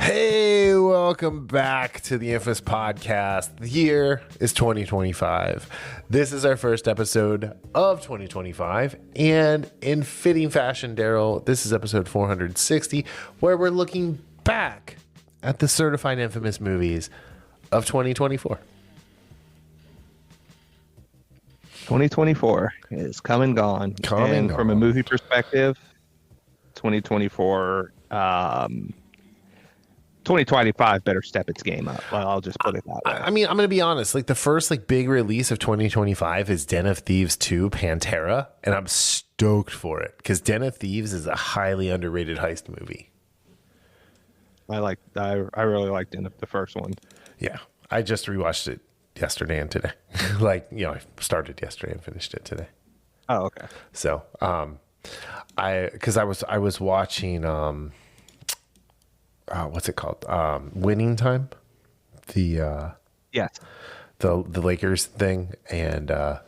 Hey, welcome back to the Infamous Podcast. The year is 2025. This is our first episode of 2025. And in fitting fashion, Darryl, this is episode 460, where we're looking back at the certified infamous movies of 2024. 2024 is come and gone. And from a movie perspective, 2024... 2025 better step its game up. Well, I'll just put it that way. I mean, I'm going to be honest. Like, the first big release of 2025 is Den of Thieves 2 Pantera, and I'm stoked for it because Den of Thieves is a highly underrated heist movie. I really liked the first one. Yeah, I just rewatched it yesterday and today. I started yesterday and finished it today. Oh, okay. So, I was watching what's it called? Winning Time, yes, the Lakers thing, and I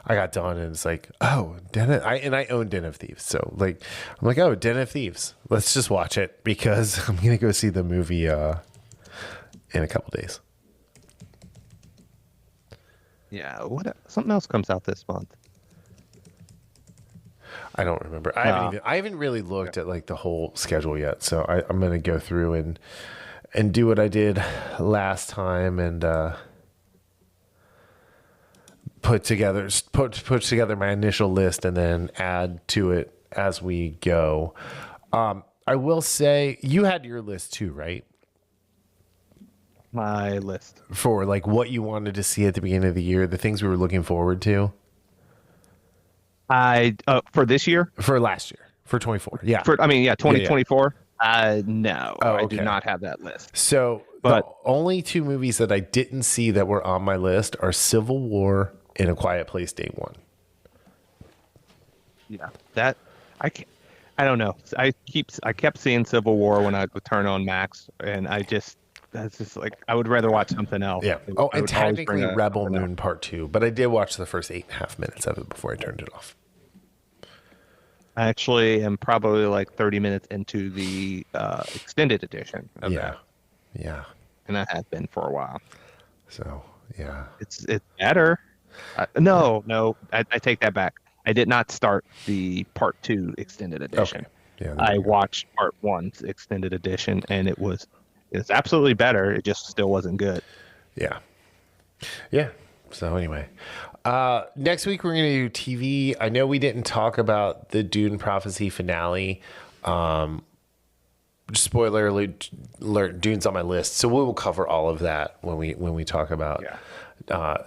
got done and it's like, oh, I own Den of Thieves, so I'm like, oh, Den of Thieves, let's just watch it because I'm gonna go see the movie in a couple days. Yeah, something else comes out this month? I don't remember. I haven't really looked at the whole schedule yet. So I'm going to go through and do what I did last time and put together my initial list and then add to it as we go. I will say you had your list too, right? My list for what you wanted to see at the beginning of the year, the things we were looking forward to. For this year? For last year. For 24. Yeah. 2024. Yeah. No, okay. I do not have that list. So the only two movies that I didn't see that were on my list are Civil War and A Quiet Place Day One. Yeah. I don't know. I kept seeing Civil War when I would turn on Max, and that's just I would rather watch something else. Yeah. And technically Rebel Moon Part 2, but I did watch the first 8.5 minutes of it before I turned it off. I actually am probably 30 minutes into the extended edition of that. Yeah. And I have been for a while. So, yeah. It's better. No, I take that back. I did not start the Part 2 extended edition. Okay. Yeah, I watched Part 1's extended edition, and it's absolutely better. It just still wasn't good. Yeah. So anyway, next week we're going to do TV. I know we didn't talk about the Dune Prophecy finale. Spoiler alert, Dune's on my list. So we will cover all of that when we talk about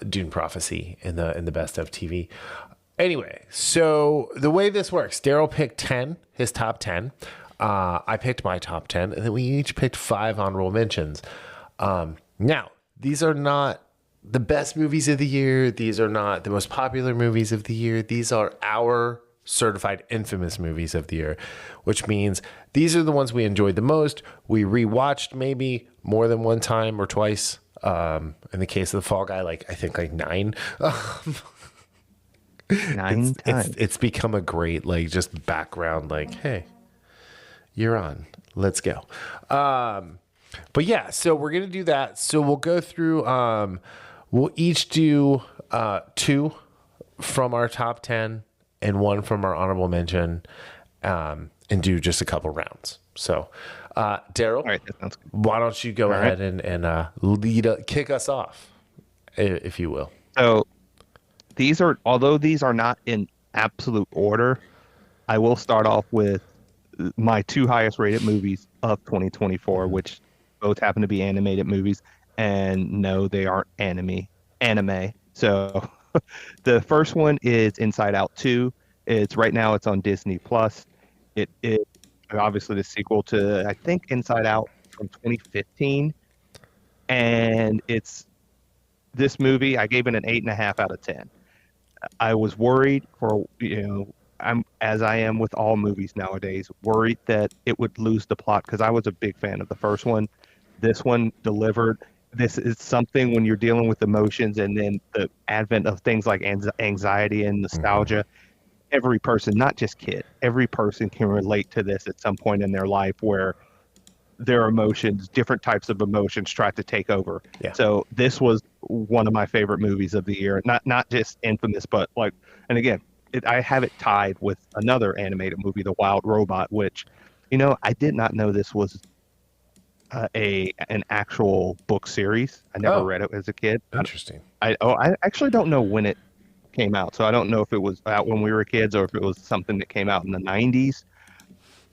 Dune Prophecy in the best of TV. Anyway, so the way this works, Darryl picked his top 10. I picked my top 10, and then we each picked 5 honorable mentions. Now, these are not the best movies of the year. These are not the most popular movies of the year. These are our certified infamous movies of the year, which means these are the ones we enjoyed the most. We rewatched maybe more than one time or twice. In the case of The Fall Guy, I think 9. 9 times. It's become a great just background hey, you're on. Let's go. But yeah, so we're going to do that. So we'll go through, we'll each do 2 from our top 10 and 1 from our honorable mention, and do just a couple rounds. So, Darryl, all right, that sounds good. Why don't you go ahead and kick us off, if you will. So although these are not in absolute order, I will start off with my 2 highest rated movies of 2024, which both happen to be animated movies, and no, they aren't anime. So the first one is Inside Out 2. It's on Disney Plus. It is obviously the sequel to, I think, Inside Out from 2015, and this movie, I gave it an 8.5 out of 10. I was worried as I am with all movies nowadays, worried that it would lose the plot because I was a big fan of the first one. This one delivered. This is something when you're dealing with emotions and then the advent of things like anxiety and nostalgia. Every person, not just kid, every person can relate to this at some point in their life where their emotions, different types of emotions tried to take over. Yeah. So this was one of my favorite movies of the year. Not just infamous, but like, and again, I have it tied with another animated movie, The Wild Robot, which, I did not know this was an actual book series. I never read it as a kid. Interesting. I actually don't know when it came out, so I don't know if it was out when we were kids or if it was something that came out in the 90s.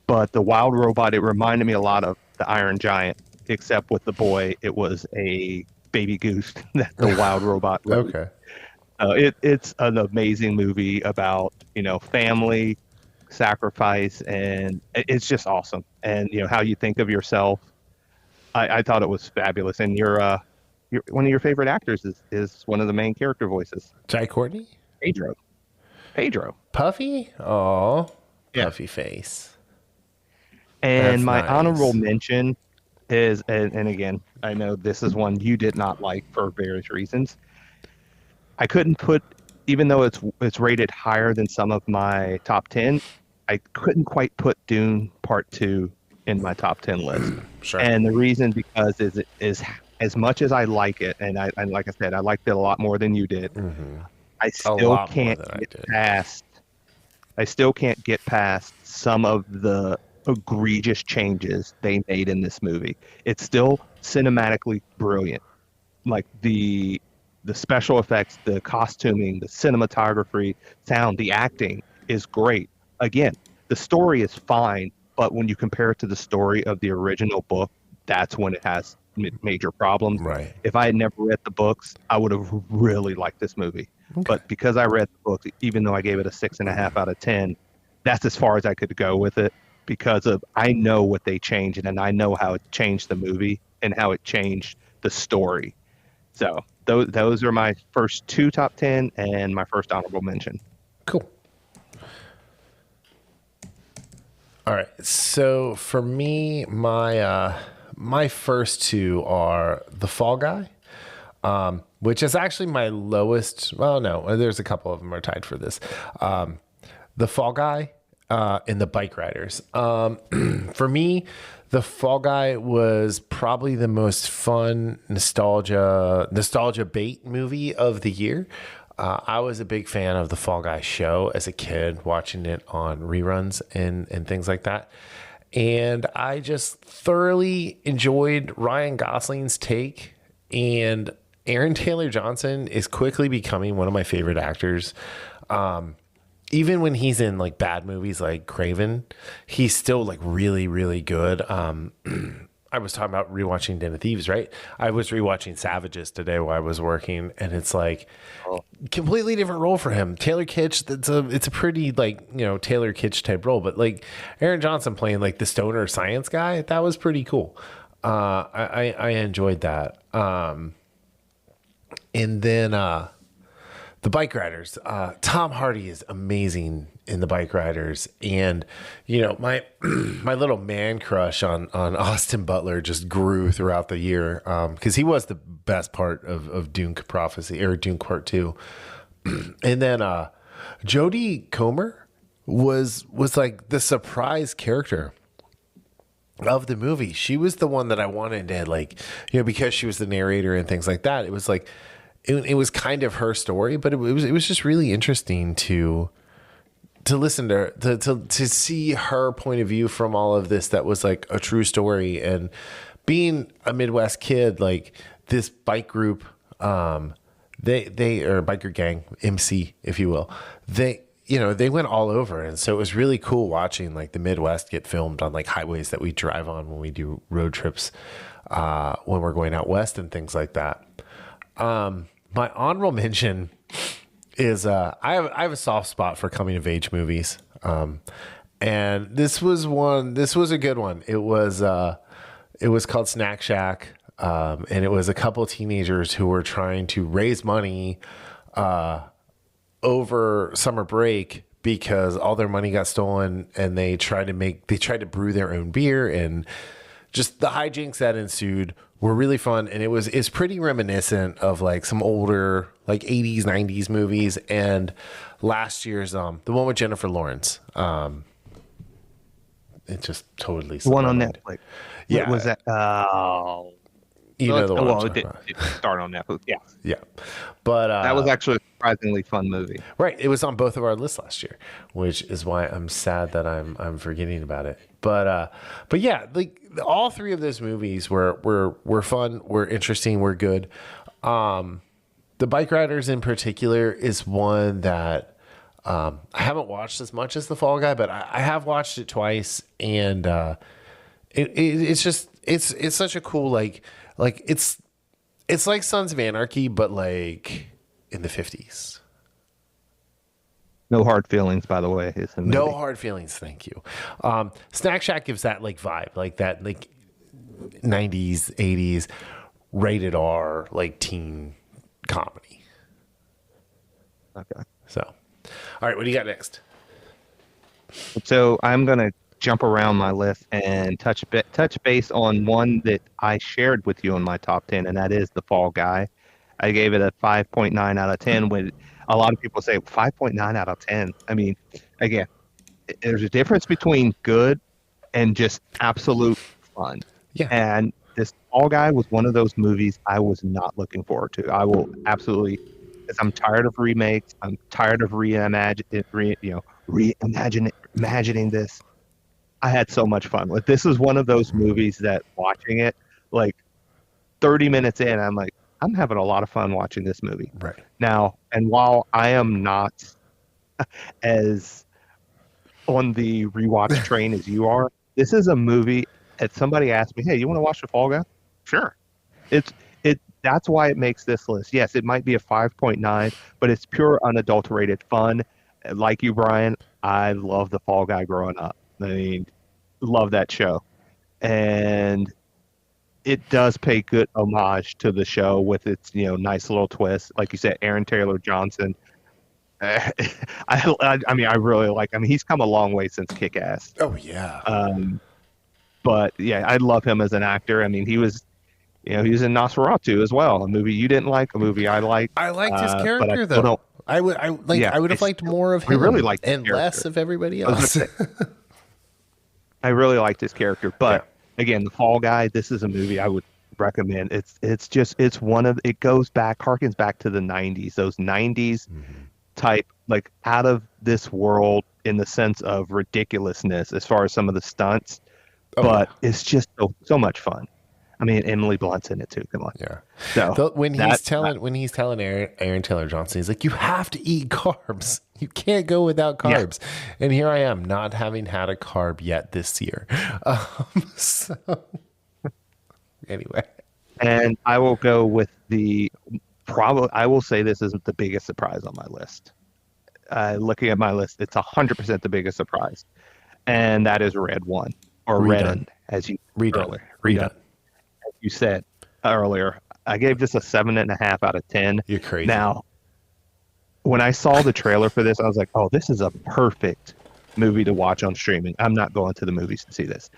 But The Wild Robot, it reminded me a lot of The Iron Giant, except with the boy, it was a baby goose that the Wild Robot wrote. Okay. It's an amazing movie about, family, sacrifice, and it's just awesome. And, how you think of yourself. I thought it was fabulous. And your one of your favorite actors is one of the main character voices. Jai Courtney? Pedro. Puffy? Oh, Yeah. Puffy face. And That's my nice. honorable mention is, and again, I know this is one you did not like for various reasons. I couldn't put, even though it's rated higher than some of my top 10, I couldn't quite put Dune Part II in my top 10 list. Sure. And the reason because is as much as I like it, and I like I said, I liked it a lot more than you did. Mm-hmm. I still can't get past some of the egregious changes they made in this movie. It's still cinematically brilliant. Like the special effects, the costuming, the cinematography, sound, the acting is great. Again, the story is fine, but when you compare it to the story of the original book, that's when it has major problems. Right. If I had never read the books, I would have really liked this movie. Okay. But because I read the book, even though I gave it a 6.5 out of 10, that's as far as I could go with it because I know what they changed and I know how it changed the movie and how it changed the story. So those are my first two top 10 and my first honorable mention. Cool. All right. So for me, my first two are The Fall Guy, which is actually my lowest. Well, no, there's a couple of them are tied for this. The Fall Guy and the Bikeriders. For me, The Fall Guy was probably the most fun nostalgia bait movie of the year. I was a big fan of the Fall Guy show as a kid, watching it on reruns and things like that. And I just thoroughly enjoyed Ryan Gosling's take. And Aaron Taylor Johnson is quickly becoming one of my favorite actors. Even when he's in like bad movies like Craven, he's still like really, really good. I was talking about rewatching Den of Thieves, right? I was rewatching Savages today while I was working, and it's like completely different role for him. Taylor Kitsch, it's a pretty like, Taylor Kitsch type role, but like Aaron Johnson playing like the stoner science guy, that was pretty cool. I enjoyed that. And then the Bikeriders, Tom Hardy is amazing in the Bikeriders, and my my little man crush on Austin Butler just grew throughout the year because he was the best part of Dune Prophecy or Dune Part II. And then Jodie Comer was like the surprise character of the movie. She was the one that I wanted to like, because she was the narrator and things like that. It was like it was kind of her story, but it was just really interesting to listen to her, to see her point of view from all of this. That was like a true story. And being a Midwest kid, like this bike group, they or biker gang, MC, if you will, they went all over. And so it was really cool watching like the Midwest get filmed on like highways that we drive on when we do road trips, when we're going out west and things like that. My honorable mention is I have a soft spot for coming of age movies. And this was a good one. It was called Snack Shack. And it was a couple of teenagers who were trying to raise money over summer break because all their money got stolen, and they tried to brew their own beer, and just the hijinks that ensued were really fun. And it's pretty reminiscent of like some older like 80s, 90s movies, and last year's the one with Jennifer Lawrence. it just totally The one on mind. Netflix. Yeah. What was that? You know the one I'm it talking did about. start on Netflix. Yeah. Yeah. But That was actually a surprisingly fun movie. right, it was on both of our lists last year, which is why I'm sad that I'm forgetting about it. But yeah, like all three of those movies were fun, were interesting, were good. The Bikeriders in particular is one that I haven't watched as much as The Fall Guy, but I have watched it twice, and it's just it's such a cool like it's like Sons of Anarchy, but like in the 50s. No hard feelings, by the way. It's a movie. No hard feelings, thank you. Snack Shack gives that like vibe, like that like 90s, 80s rated R like teen comedy. Okay. So, all right, what do you got next? So I'm gonna jump around my list and touch base on one that I shared with you in my top 10, and that is The Fall Guy. I gave it a 5.9 out of 10. When a lot of people say 5.9 out of 10. I mean, again, there's a difference between good and just absolute fun. Yeah. And this Fall Guy was one of those movies I was not looking forward to. I will absolutely, because I'm tired of remakes. I'm tired of reimagining this. I had so much fun with this. Is one of those movies that watching it, like 30 minutes in, I'm like, I'm having a lot of fun watching this movie. Right. Now, and while I am not as on the rewatch train as you are, this is a movie that somebody asked me, hey, you want to watch The Fall Guy? Sure. That's why it makes this list. Yes, it might be a 5.9, but it's pure unadulterated fun. Like you, Brian, I love The Fall Guy growing up. I mean, love that show. And it does pay good homage to the show with its, nice little twist. Like you said, Aaron Taylor Johnson. I mean, I really like. I mean, he's come a long way since Kick-Ass. Oh yeah. But yeah, I love him as an actor. I mean, he was in Nosferatu as well, a movie you didn't like, a movie I liked. I liked his character though. I would have liked more of him. I really liked and less of everybody else. I really liked his character, but again, The Fall Guy. This is a movie I would recommend. It harkens back to the 90s. Those 90s type, like out of this world in the sense of ridiculousness as far as some of the stunts, but it's just so much fun. I mean, Emily Blunt's in it too. Come on. Yeah. So when he's telling Aaron Taylor Johnson, he's like, you have to eat carbs. You can't go without carbs. Yeah. And here I am, not having had a carb yet this year. So anyway. And I will go with I will say this isn't the biggest surprise on my list. Looking at my list, it's 100% the biggest surprise. And that is Red One, or Redden, as you Redone. As you said earlier. I gave this a 7.5 out of 10. You're crazy. Now, when I saw the trailer for this, I was like, oh, this is a perfect movie to watch on streaming. I'm not going to the movies to see this.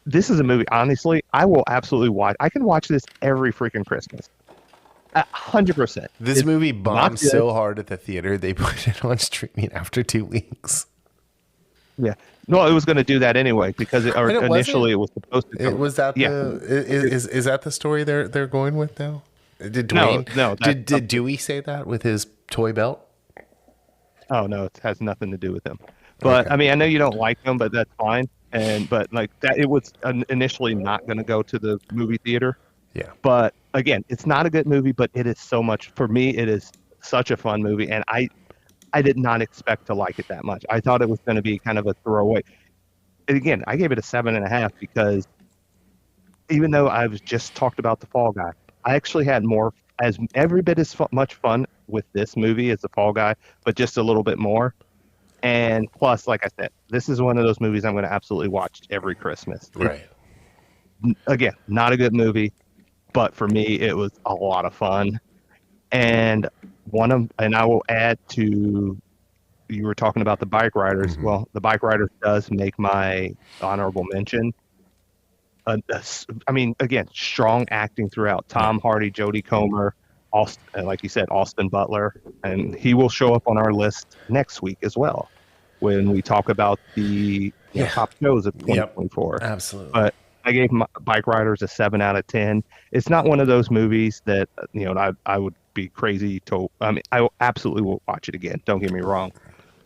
This is a movie, honestly, I will absolutely watch. I can watch this every freaking Christmas. 100%. This movie bombed so hard at the theater, they put it on streaming after 2 weeks. Yeah. No, it was going to do that anyway because initially it was supposed to. Was that is that the story they're going with now? Did Dwayne? No. Did Dewey say that with his toy belt? Oh no, it has nothing to do with him. But okay. I mean, I know you don't like him, but that's fine. But like that, it was initially not going to go to the movie theater. Yeah. But again, it's not a good movie, but it is so much for me. It is such a fun movie, and I did not expect to like it that much. I thought it was going to be kind of a throwaway. And again, I gave it a 7.5 because even though I've just talked about The Fall Guy, I actually had every bit as much fun with this movie as The Fall Guy, but just a little bit more. And plus, like I said, this is one of those movies I'm going to absolutely watch every Christmas. Right. Again, not a good movie, but for me, it was a lot of fun. And I will add to, you were talking about the Bikeriders. Mm-hmm. Well, the Bikeriders does make my honorable mention. I mean, again, strong acting throughout. Tom Hardy, Jodie Comer, like you said, Austin Butler, and he will show up on our list next week as well when we talk about the top shows of 2024. Absolutely. But I gave Bikeriders a 7 out of 10. It's not one of those movies that I would be crazy to. I mean, I absolutely will watch it again. Don't get me wrong,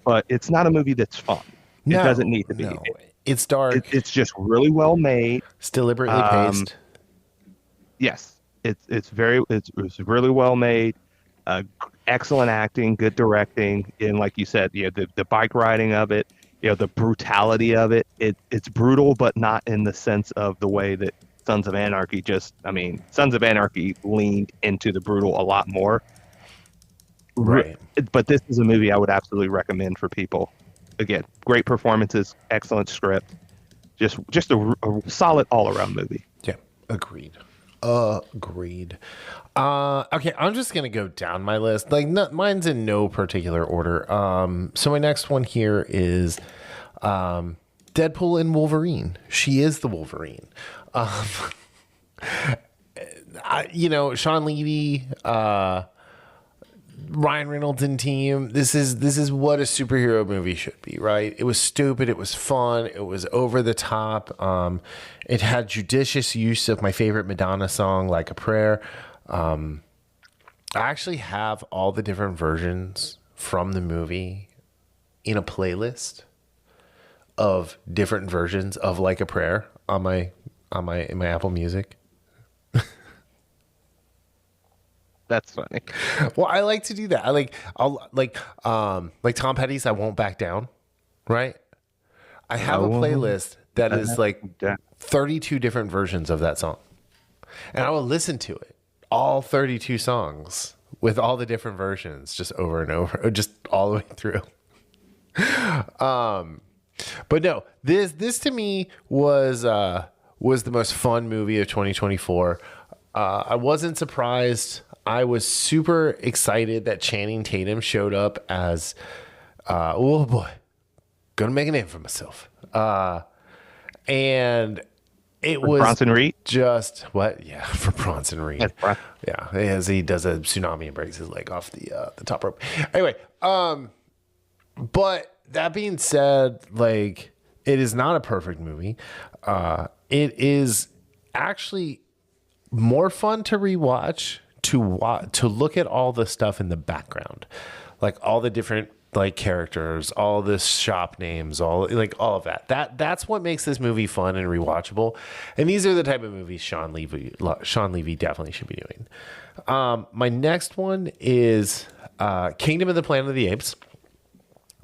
but it's not a movie that's fun. It doesn't need to be. No. It's dark. It's just really well made. It's deliberately paced. Yes, it's really well made. Excellent acting, good directing, and like you said, the bike riding of it, the brutality of it. It's brutal, but not in the sense of the way that Sons of Anarchy Sons of Anarchy leaned into the brutal a lot more. Right. But this is a movie I would absolutely recommend for people. Again, great performances, excellent script, just a solid all-around movie. Yeah, agreed. Okay, I'm just gonna go down my list. Mine's in no particular order. So my next one here is Deadpool and Wolverine. She is the Wolverine. Sean Levy, Ryan Reynolds and team. This is what a superhero movie should be, right? It was stupid. It was fun. It was over the top. It had judicious use of my favorite Madonna song, Like a Prayer. I actually have all the different versions from the movie in a playlist of different versions of Like a Prayer in my Apple Music. That's funny. Well, I like to do that. I'll like Tom Petty's I Won't Back Down, right? I have a playlist that is like 32 different versions of that song. And I will listen to it, all 32 songs with all the different versions just over and over, just all the way through. But no, this to me was the most fun movie of 2024. I wasn't surprised. I was super excited that Channing Tatum showed up as, oh boy, gonna make a name for myself. And it was Bronson Reed. Just what? Yeah, for Bronson Reed. Yeah, as he does a tsunami and breaks his leg off the top rope. Anyway, but that being said, it is not a perfect movie. It is actually more fun to rewatch, to look at all the stuff in the background, like all the different characters, all the shop names, all of that. That's what makes this movie fun and rewatchable. And these are the type of movies Sean Levy definitely should be doing. My next one is Kingdom of the Planet of the Apes.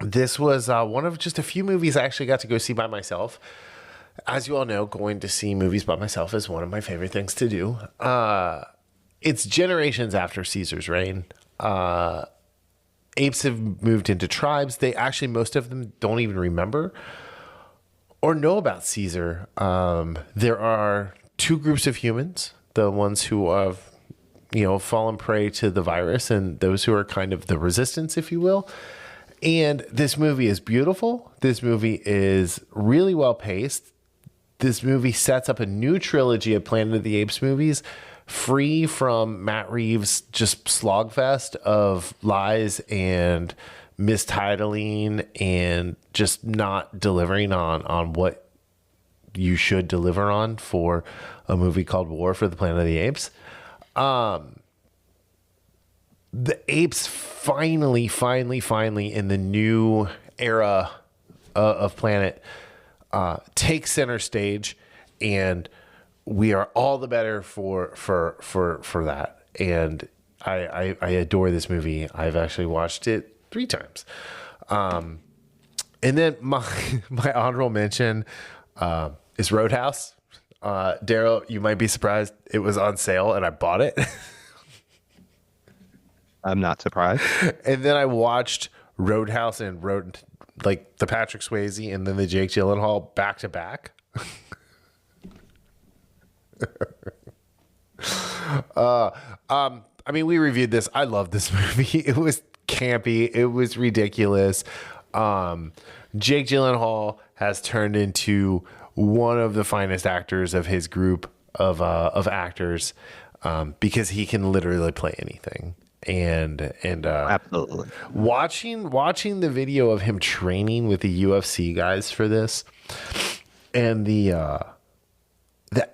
This was one of just a few movies I actually got to go see by myself. As you all know, going to see movies by myself is one of my favorite things to do. It's generations after Caesar's reign. Apes have moved into tribes. They actually, most of them don't even remember or know about Caesar. There are two groups of humans, the ones who have, fallen prey to the virus and those who are kind of the resistance, if you will. And this movie is beautiful. This movie is really well paced. This movie sets up a new trilogy of Planet of the Apes movies, free from Matt Reeves' just slogfest of lies and mistitling and just not delivering on what you should deliver on for a movie called War for the Planet of the Apes. The apes finally in the new era of Planet take center stage, and we are all the better for that. And I adore this movie. I've actually watched it 3 times. And then my honorable mention is Roadhouse. Darryl, you might be surprised. It was on sale and I bought it. I'm not surprised. And then I watched Roadhouse and the Patrick Swayze and then the Jake Gyllenhaal back to back. We reviewed this. I love this movie. It was campy. It was ridiculous. Jake Gyllenhaal has turned into one of the finest actors of his group of actors, because he can literally play anything. and Absolutely. watching the video of him training with the UFC guys for this, and the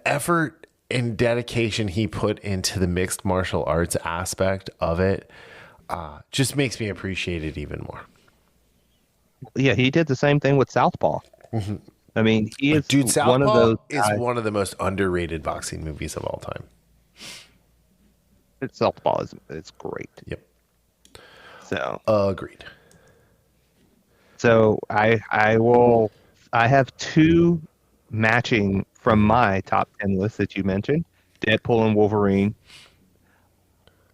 effort and dedication he put into the mixed martial arts aspect of it just makes me appreciate it even more. Yeah, he did the same thing with Southpaw. I mean, he is Dude, one of Southpaw those is guys. one of the most underrated boxing movies of all time. Southpaw is it's great. Yep. So Agreed. I have two matching from my top 10 list that you mentioned, Deadpool and Wolverine.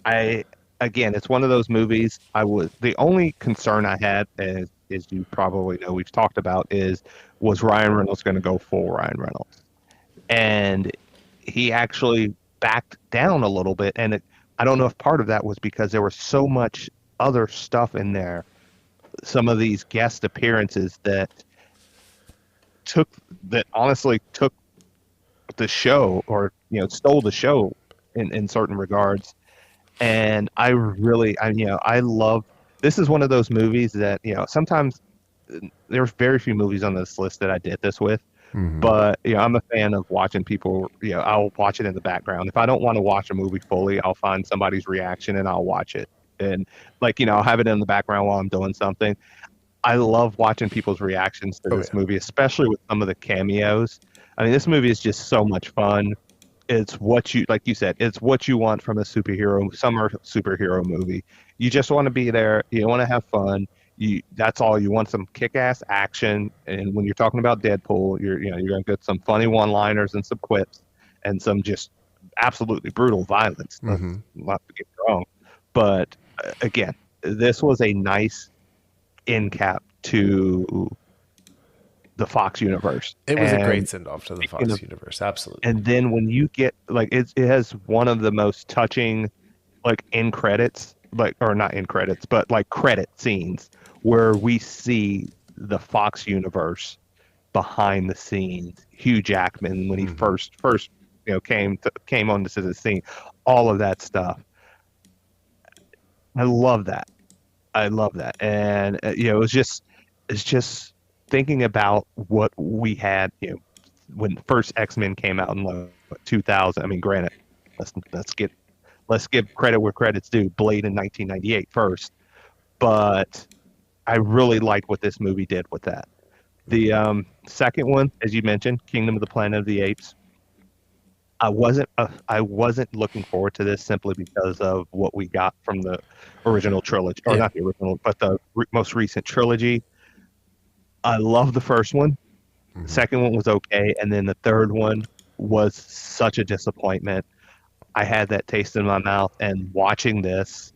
I Again, it's one of those movies. The only concern I had, as you probably know, we've talked about, was Ryan Reynolds going to go full Ryan Reynolds, and he actually backed down a little bit. And I don't know if part of that was because there was so much other stuff in there, some of these guest appearances that honestly took the show, or stole the show in certain regards. And I love, this is one of those movies that sometimes there's very few movies on this list that I did this with. But I'm a fan of watching people. I'll watch it in the background. If I don't want to watch a movie fully, I'll find somebody's reaction and I'll watch it. And I'll have it in the background while I'm doing something. I love watching people's reactions to this movie, especially with some of the cameos. I mean, this movie is just so much fun. It's what like you said, it's what you want from a summer superhero movie. You just want to be there. You want to have fun. That's all you want, some kick-ass action. And when you're talking about Deadpool, you're going to get some funny one-liners and some quips and some just absolutely brutal violence. Not to get wrong. But again, this was a nice end cap to the Fox universe. It was a great send-off to the Fox universe. Absolutely. And then when you get it has one of the most touching end credits, or not end credits, but credit scenes where we see the Fox universe behind the scenes. Hugh Jackman, when he first came on to the scene, all of that stuff. I love that. And it's just thinking about what we had, when first X-Men came out in 2000. I mean, granted, let's give credit where credit's due. Blade in 1998 first, but I really like what this movie did with that. The second one, as you mentioned, Kingdom of the Planet of the Apes. I wasn't looking forward to this simply because of what we got from the original trilogy, or not the original, but the most recent trilogy. I love the first one. The second one was okay, and then the third one was such a disappointment. I had that taste in my mouth, and watching this,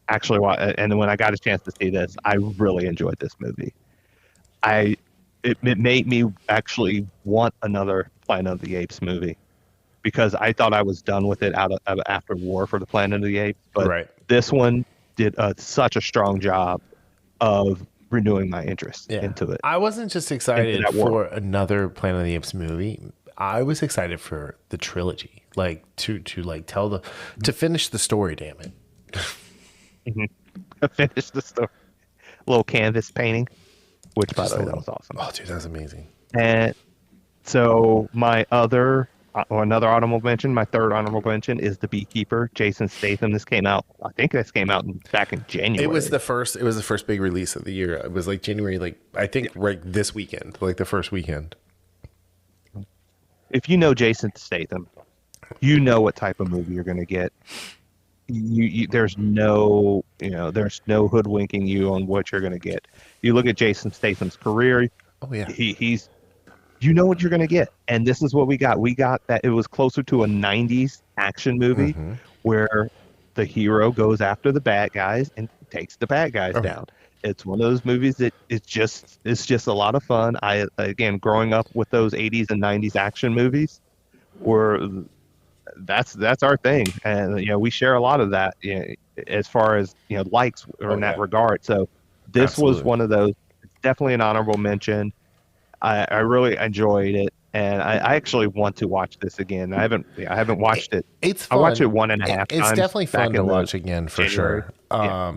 and when I got a chance to see this, I really enjoyed this movie. It made me actually want another Planet of the Apes movie, because I thought I was done with it after War for the Planet of the Apes. But this one did such a strong job of renewing my interest into it. I wasn't just excited for another Planet of the Apes movie. I was excited for the trilogy, to finish the story. Damn it. Finish the story. A little canvas painting, which by the way, that was awesome. Oh, dude, that's amazing. And so another honorable mention, my third honorable mention, is The Beekeeper, Jason Statham. This came out back in January. It was the first big release of the year. It was January, I think this weekend, the first weekend. If you know Jason Statham, you know what type of movie you're going to get. There's no hoodwinking you on what you're going to get. You look at Jason Statham's career. Oh yeah, he's you know what you're going to get, and this is what we got. We got that it was closer to a 90s action movie where the hero goes after the bad guys and takes the bad guys down. It's one of those movies that it's just a lot of fun. Again, growing up with those 80s and 90s action movies, that's our thing, and we share a lot of that, as far as likes in that regard. So this was one of those. It's definitely an honorable mention. I really enjoyed it, and I actually want to watch this again. I haven't watched it. It's I fun. watched it 1.5 It's times. definitely fun to watch again for January. sure. Yeah.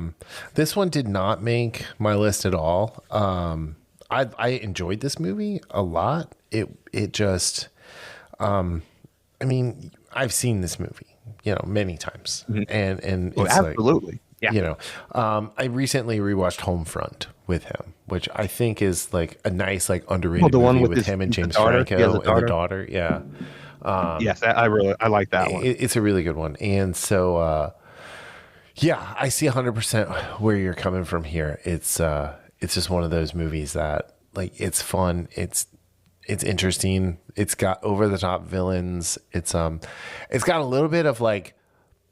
This one did not make my list at all. I enjoyed this movie a lot. It just, I mean, I've seen this movie, many times, and it's absolutely. like, Yeah. I recently rewatched Homefront with him, which I think is like a nice, like underrated the one movie with with him and James daughter? Franco and the daughter. Yeah. Yes, I like that one. It's a really good one. And so, yeah, I see 100% where you're coming from here. It's just one of those movies that like, it's fun. It's interesting. It's got over the top villains. It's got a little bit of like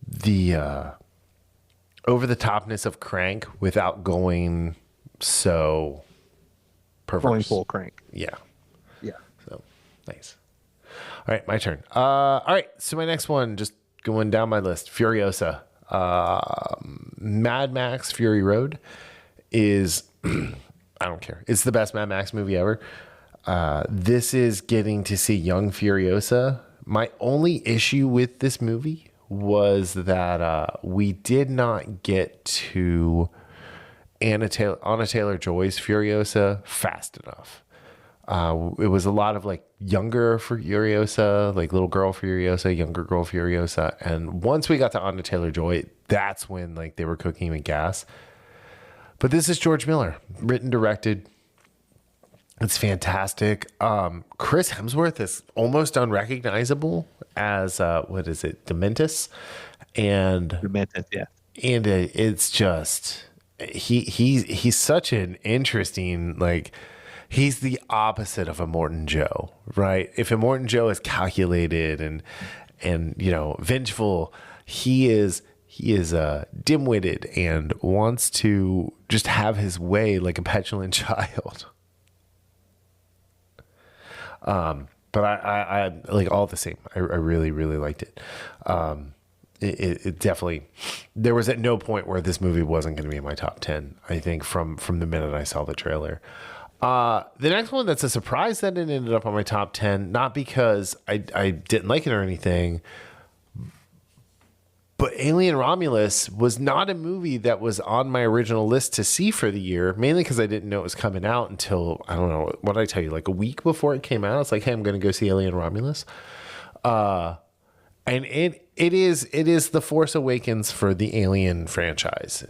the, over the topness of Crank without going so perverse. Going full Crank. Yeah. Yeah. So nice. All right, my turn. All right, so my next one, just going down my list, Furiosa. Mad Max Fury Road is, I don't care. It's the best Mad Max movie ever. This is getting to see young Furiosa. My only issue with this movie was that we did not get to Anna Taylor-Joy's Furiosa fast enough. It was a lot of like younger Furiosa, like little girl Furiosa, younger girl Furiosa. And once we got to Anna Taylor-Joy, that's when like they were cooking with gas. But this is George Miller, written, directed. It's fantastic. Chris Hemsworth is almost unrecognizable as what is it, Dementus, and Dementus, yeah. And it's just he's such an interesting, like, he's the opposite of Immortan Joe, right? If Immortan Joe is calculated and vengeful, he is dim-witted and wants to just have his way like a petulant child. But I like all the same. I really, really liked it. It definitely, there was at no point where this movie wasn't going to be in my top 10, I think, from the minute I saw the trailer. The next one that's a surprise that it ended up on my top 10, not because I didn't like it or anything, but Alien Romulus was not a movie that was on my original list to see for the year, mainly because I didn't know it was coming out until, I don't know, what did I tell you, like a week before it came out. It's like, hey, I'm going to go see Alien Romulus. And it is the Force Awakens for the Alien franchise.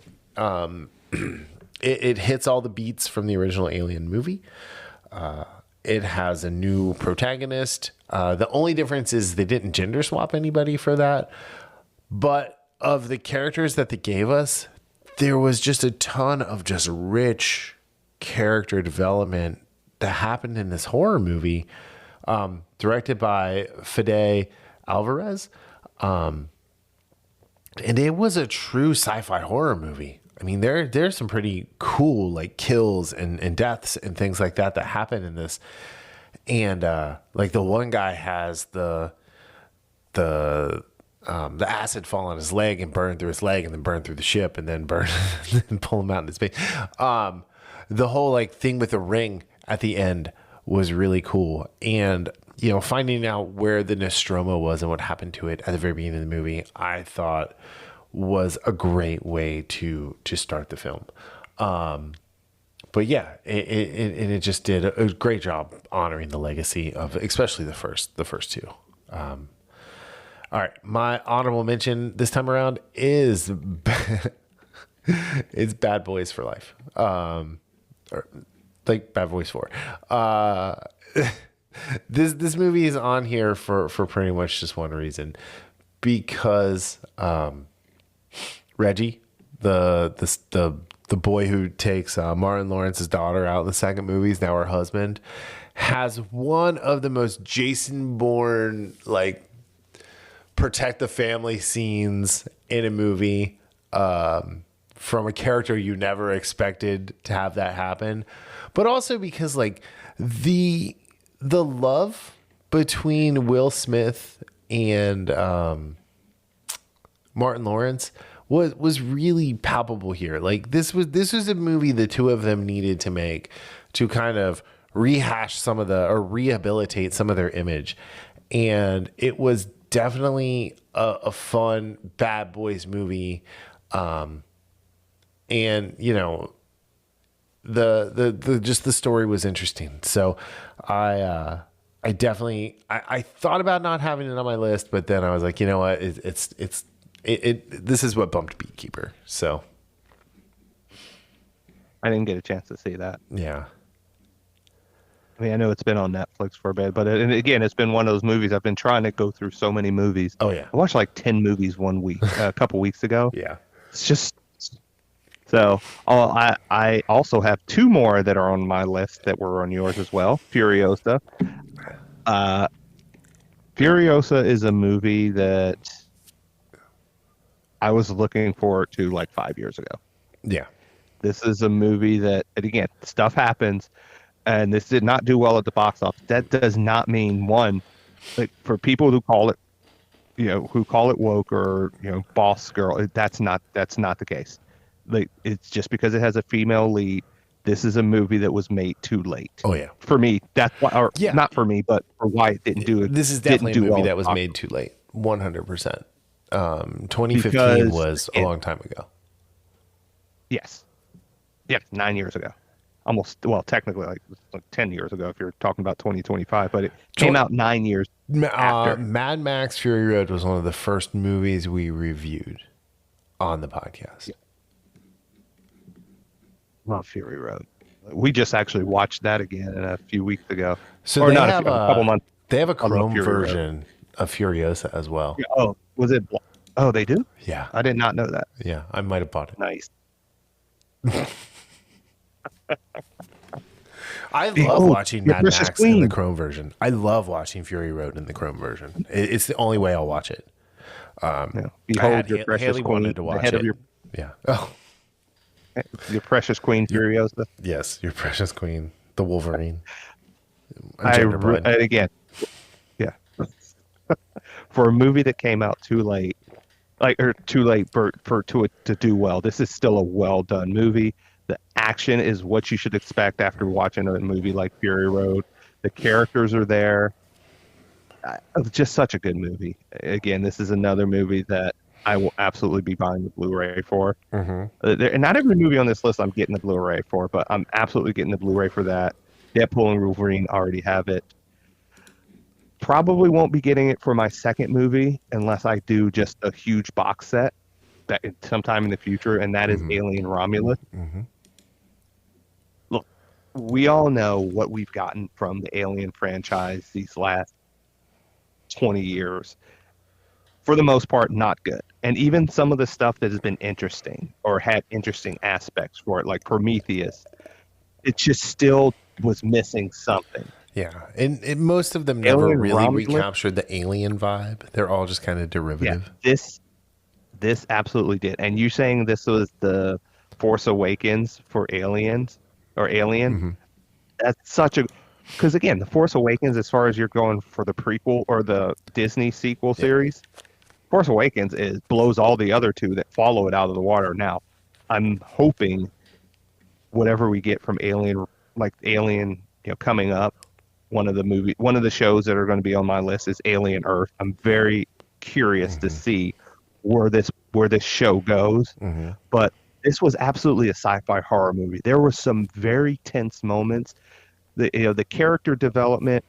It hits all the beats from the original Alien movie. It has a new protagonist. The only difference is they didn't gender swap anybody for that. But of the characters that they gave us, there was just a ton of just rich character development that happened in this horror movie, directed by Fede Alvarez. And it was a true sci-fi horror movie. I mean, there's some pretty cool like kills and deaths and things like that happen in this. And like the one guy has the acid fall on his leg and burn through his leg and then burn through the ship and then burn and pull him out into space. The whole like thing with the ring at the end was really cool. And, finding out where the Nostromo was and what happened to it at the very beginning of the movie, I thought was a great way to start the film. But yeah, it just did a great job honoring the legacy of especially the first two. All right, my honorable mention this time around is it's Bad Boys for Life, or like Bad Boys 4. This movie is on here for pretty much just one reason, because Reggie, the boy who takes Martin Lawrence's daughter out in the second movie, is now her husband, has one of the most Jason Bourne like protect the family scenes in a movie, from a character you never expected to have that happen, but also because like the love between Will Smith and Martin Lawrence was really palpable here. Like this was a movie the two of them needed to make to kind of rehash some of or rehabilitate some of their image. And it was definitely a fun Bad Boys movie. And you know, the just the story was interesting. So I definitely I thought about not having it on my list, but then I was like, you know what, this is what bumped Beekeeper. So I didn't get a chance to see that. yeah. I mean, I know it's been on Netflix for a bit, but and again, it's been one of those movies. I've been trying to go through so many movies. Oh yeah. I watched like 10 movies one week, a couple weeks ago. Yeah. It's just so. I also have two more that are on my list that were on yours as well. Furiosa. Furiosa is a movie that I was looking forward to like 5 years ago. Yeah. This is a movie that, and again, stuff happens, and this did not do well at the box office. That does not mean, one, like for people who call it, who call it woke or boss girl. That's not the case. Like, it's just because it has a female lead. This is a movie that was made too late. Oh yeah. For me, that's why, or not for me, but for why it didn't do it. This is definitely a movie that was made too late. 100%. 2015 was a long time ago. Yes. Yeah, 9 years ago. Almost, well, technically like 10 years ago if you're talking about 2025, but it came out 9 years after. Mad Max Fury Road was one of the first movies we reviewed on the podcast. Yeah. Love Fury Road. We just actually watched that again a few weeks ago. So or they not have a couple months. They have a Chrome version of Furiosa as well. Yeah, oh, was it? Oh, they do? Yeah. I did not know that. Yeah, I might have bought it. Nice. I love watching Mad Max in the Chrome version. I love watching Fury Road in the Chrome version. It's the only way I'll watch it. Behold your precious Haley queen. wanted to watch it. Yeah. Oh. Your precious queen, Furiosa. Yes, your precious queen, the Wolverine. And again, yeah. For a movie that came out too late, too late for it to do well, this is still a well done movie. The action is what you should expect after watching a movie like Fury Road. The characters are there. Just such a good movie. Again, this is another movie that I will absolutely be buying the Blu-ray for. And not every movie on this list I'm getting the Blu-ray for, but I'm absolutely getting the Blu-ray for that. Deadpool and Wolverine already have it. Probably won't be getting it for my second movie unless I do just a huge box set that sometime in the future, and that is Alien Romulus. Look, we all know what we've gotten from the Alien franchise these last 20 years. For the most part, not good. And even some of the stuff that has been interesting or had interesting aspects for it, like Prometheus, it just still was missing something. Yeah, and most of them never really recaptured the alien vibe. They're all just kind of derivative. Yeah, this absolutely did. And you saying this was the Force Awakens for aliens or Alien? That's such a... Because again, the Force Awakens, as far as you're going for the prequel or the Disney sequel series, Force Awakens blows all the other two that follow it out of the water. Now, I'm hoping whatever we get from Alien, coming up, one of the shows that are going to be on my list is Alien Earth. I'm very curious to see where this show goes. But this was absolutely a sci-fi horror movie. There were some very tense moments. The character development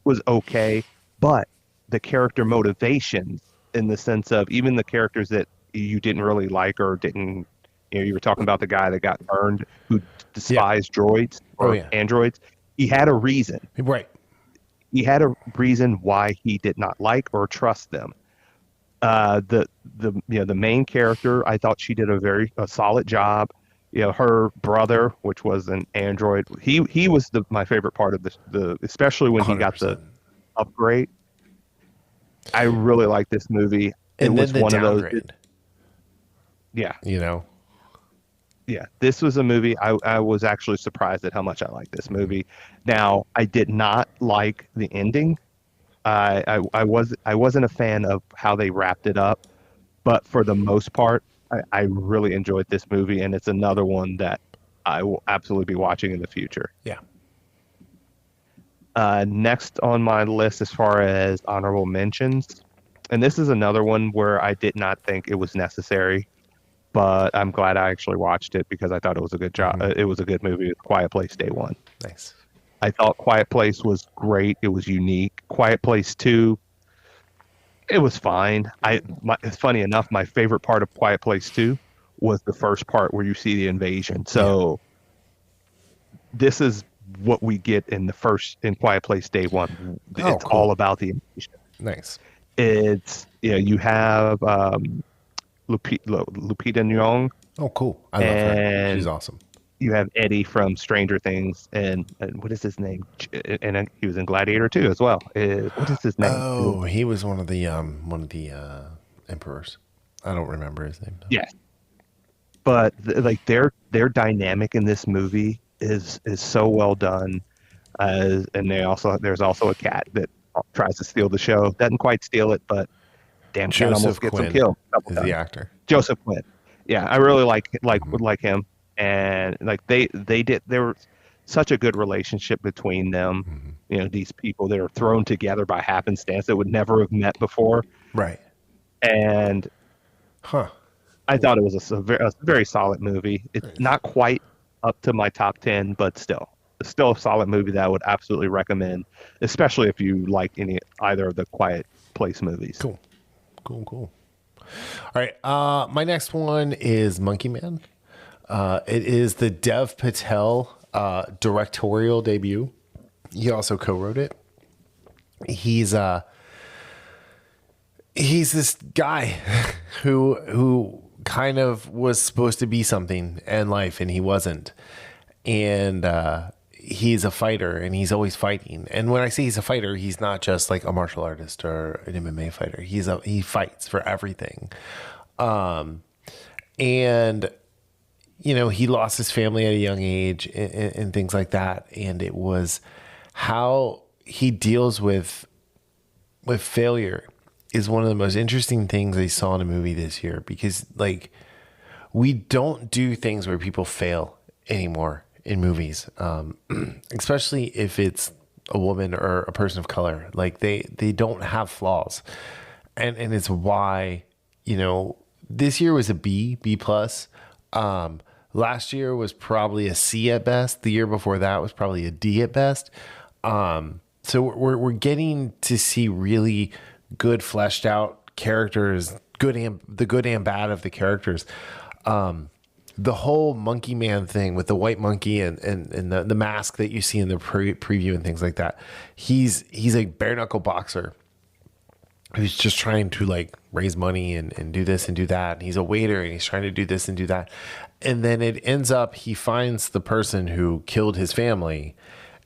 was okay, but the character motivations, in the sense of even the characters that you didn't really like or didn't, you were talking about the guy that got burned who despised droids or androids. He had a reason. Right. He had a reason why he did not like or trust them. The main character, I thought she did a solid job. Her brother, which was an android, he was my favorite part of the especially when 100%. He got the upgrade. I really like this movie. It was one downgrade. Of those. Yeah. Yeah, this was a movie. I was actually surprised at how much I liked this movie. Now, I did not like the ending. I wasn't a fan of how they wrapped it up, but for the most part, I really enjoyed this movie, and it's another one that I will absolutely be watching in the future. Yeah. Next on my list, as far as honorable mentions, and this is another one where I did not think it was necessary, but I'm glad I actually watched it because I thought it was a good job. It was a good movie. Quiet Place Day One. Nice. I thought Quiet Place was great. It was unique. Quiet Place 2, it was fine. It's funny enough, my favorite part of Quiet Place 2 was the first part where you see the invasion. So this is what we get in Quiet Place Day One. It's cool. all about the invasion. Nice. It's you have Lupita Nyong'o. Oh, cool. I love her. She's awesome. You have Eddie from Stranger Things, and what is his name? And he was in Gladiator too as well. What is his name? Oh, he was one of the emperors. I don't remember his name. Though. Yes, but like their dynamic in this movie is so well done. And there's also a cat that tries to steal the show. Doesn't quite steal it, but damn cat almost gets him killed. Is the actor Joseph Quinn? Yeah, I really would like him. And like there was such a good relationship between them. Mm-hmm. You know, these people that are thrown together by happenstance that would never have met before. Right. And I thought it was a very solid movie. It's not quite up to my top 10, but still a solid movie that I would absolutely recommend, especially if you like either of the Quiet Place movies. Cool. All right. My next one is Monkey Man. It is the Dev Patel directorial debut. He also co-wrote it. He's this guy who kind of was supposed to be something in life and he wasn't. And he's a fighter and he's always fighting. And when I say he's a fighter, he's not just like a martial artist or an MMA fighter. He fights for everything. And you know, he lost his family at a young age and things like that. And it was how he deals with failure is one of the most interesting things I saw in a movie this year, because like we don't do things where people fail anymore in movies, especially if it's a woman or a person of color. Like they don't have flaws. And it's why, you know, this year was a B plus. Last year was probably a C at best. The year before that was probably a D at best. So we're getting to see really good fleshed out characters, the good and bad of the characters. The whole Monkey Man thing with the white monkey and the mask that you see in the preview and things like that. He's a bare knuckle boxer who's just trying to like raise money and do this and do that. And he's a waiter and he's trying to do this and do that. And then it ends up, he finds the person who killed his family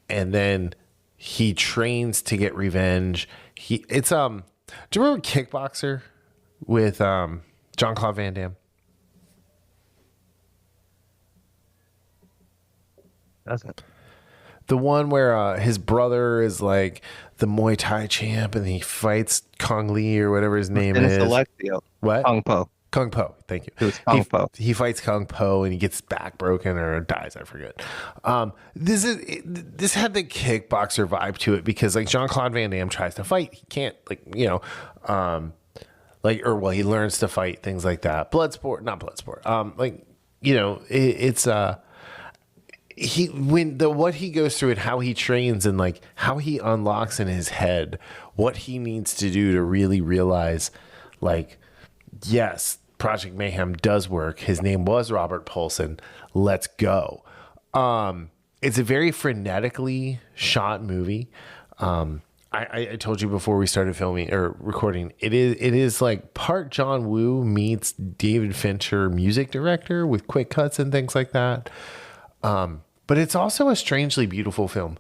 and then he trains to get revenge. Do you remember Kickboxer with Jean-Claude Van Damme? Doesn't. The one where his brother is like the Muay Thai champ and he fights Kong Lee or whatever his name is. Alexio. What? Kung Po. Thank you. It was Kung Po. He fights Kung Po and he gets his back broken or dies. I forget. This had the Kickboxer vibe to it because like Jean-Claude Van Damme tries to fight. He can't he learns to fight, things like that. Not Bloodsport. What he goes through and how he trains and like how he unlocks in his head what he needs to do to really realize like, yes, Project Mayhem does work. His name was Robert Paulson. Let's go. It's a very frenetically shot movie. I told you before we started filming or recording, it is like part John Woo meets David Fincher music director with quick cuts and things like that. But it's also a strangely beautiful film.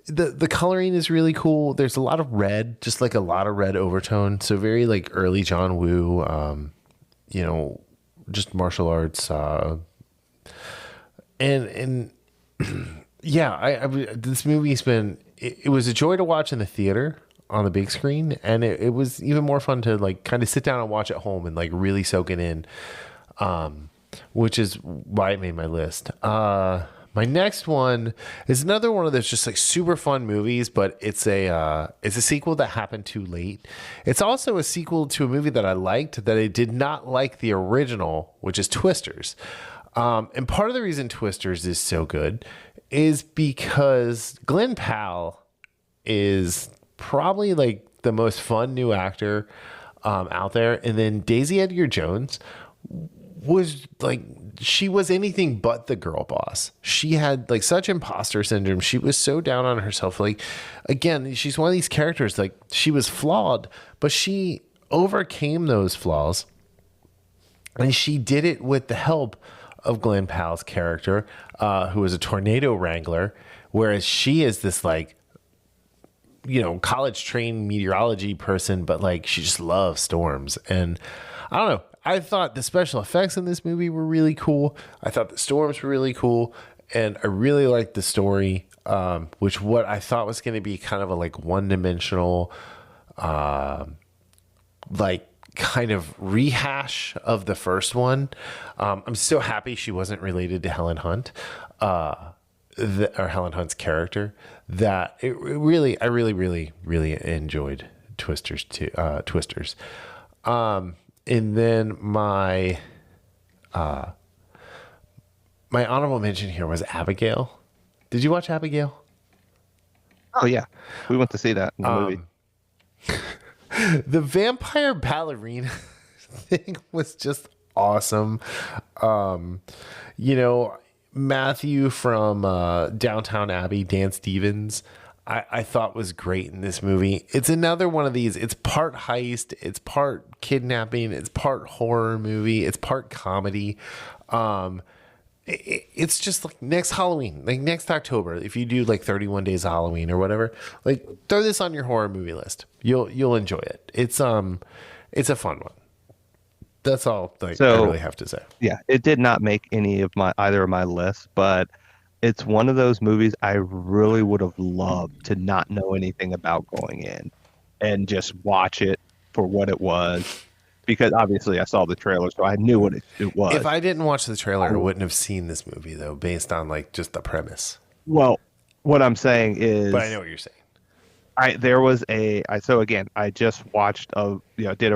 The coloring is really cool. There's a lot of red, just like a lot of red overtone. So very like early John Woo, just martial arts. And yeah, this movie's been, it was a joy to watch in the theater on the big screen. And it was even more fun to like kind of sit down and watch at home and like really soak it in. Which is why it made my list. My next one is another one of those just like super fun movies, but it's a sequel that happened too late. It's also a sequel to a movie that I liked that I did not like the original, which is Twisters. And part of the reason Twisters is so good is because Glenn Powell is probably like the most fun new actor out there, and then Daisy Edgar Jones was like, she was anything but the girl boss. She had like such imposter syndrome. She was so down on herself. Like, again, she's one of these characters, like she was flawed, but she overcame those flaws, and she did it with the help of Glenn Powell's character, who is a tornado wrangler, whereas she is this like, you know, college trained meteorology person, but like she just loves storms. And I don't know, I thought the special effects in this movie were really cool. I thought the storms were really cool, and I really liked the story, which what I thought was going to be kind of a like one-dimensional, like kind of rehash of the first one. I'm so happy she wasn't related to Helen Hunt, or Helen Hunt's character. That I really enjoyed Twisters too. Twisters. And then my honorable mention here was Abigail. Did you watch Abigail? Oh yeah, we went to see that in the movie. The vampire ballerina thing was just awesome. You know, Matthew from Downtown Abbey, Dan Stevens, I thought was great in this movie. It's another one of these. It's part heist, it's part kidnapping, it's part horror movie, it's part comedy. It's just like next Halloween, like next October, if you do like 31 Days of Halloween or whatever, like throw this on your horror movie list. You'll enjoy it. It's a fun one. That's all I really have to say. Yeah, it did not make either of my lists, but it's one of those movies I really would have loved to not know anything about going in and just watch it for what it was, because obviously I saw the trailer, so I knew what it was. If I didn't watch the trailer, I wouldn't have seen this movie though, based on like just the premise. Well, what I'm saying is, but I know what you're saying. So again, I just watched did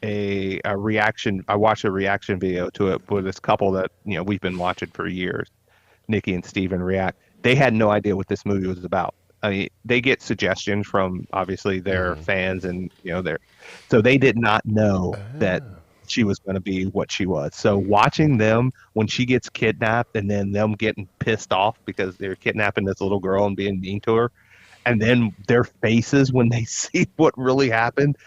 a reaction. I watched a reaction video to it with this couple that we've been watching for years, Nikki and Steven React. They had no idea what this movie was about. I mean, they get suggestions from obviously their fans, and so they did not know that she was going to be what she was. So watching them when she gets kidnapped, and then them getting pissed off because they're kidnapping this little girl and being mean to her, and then their faces when they see what really happened.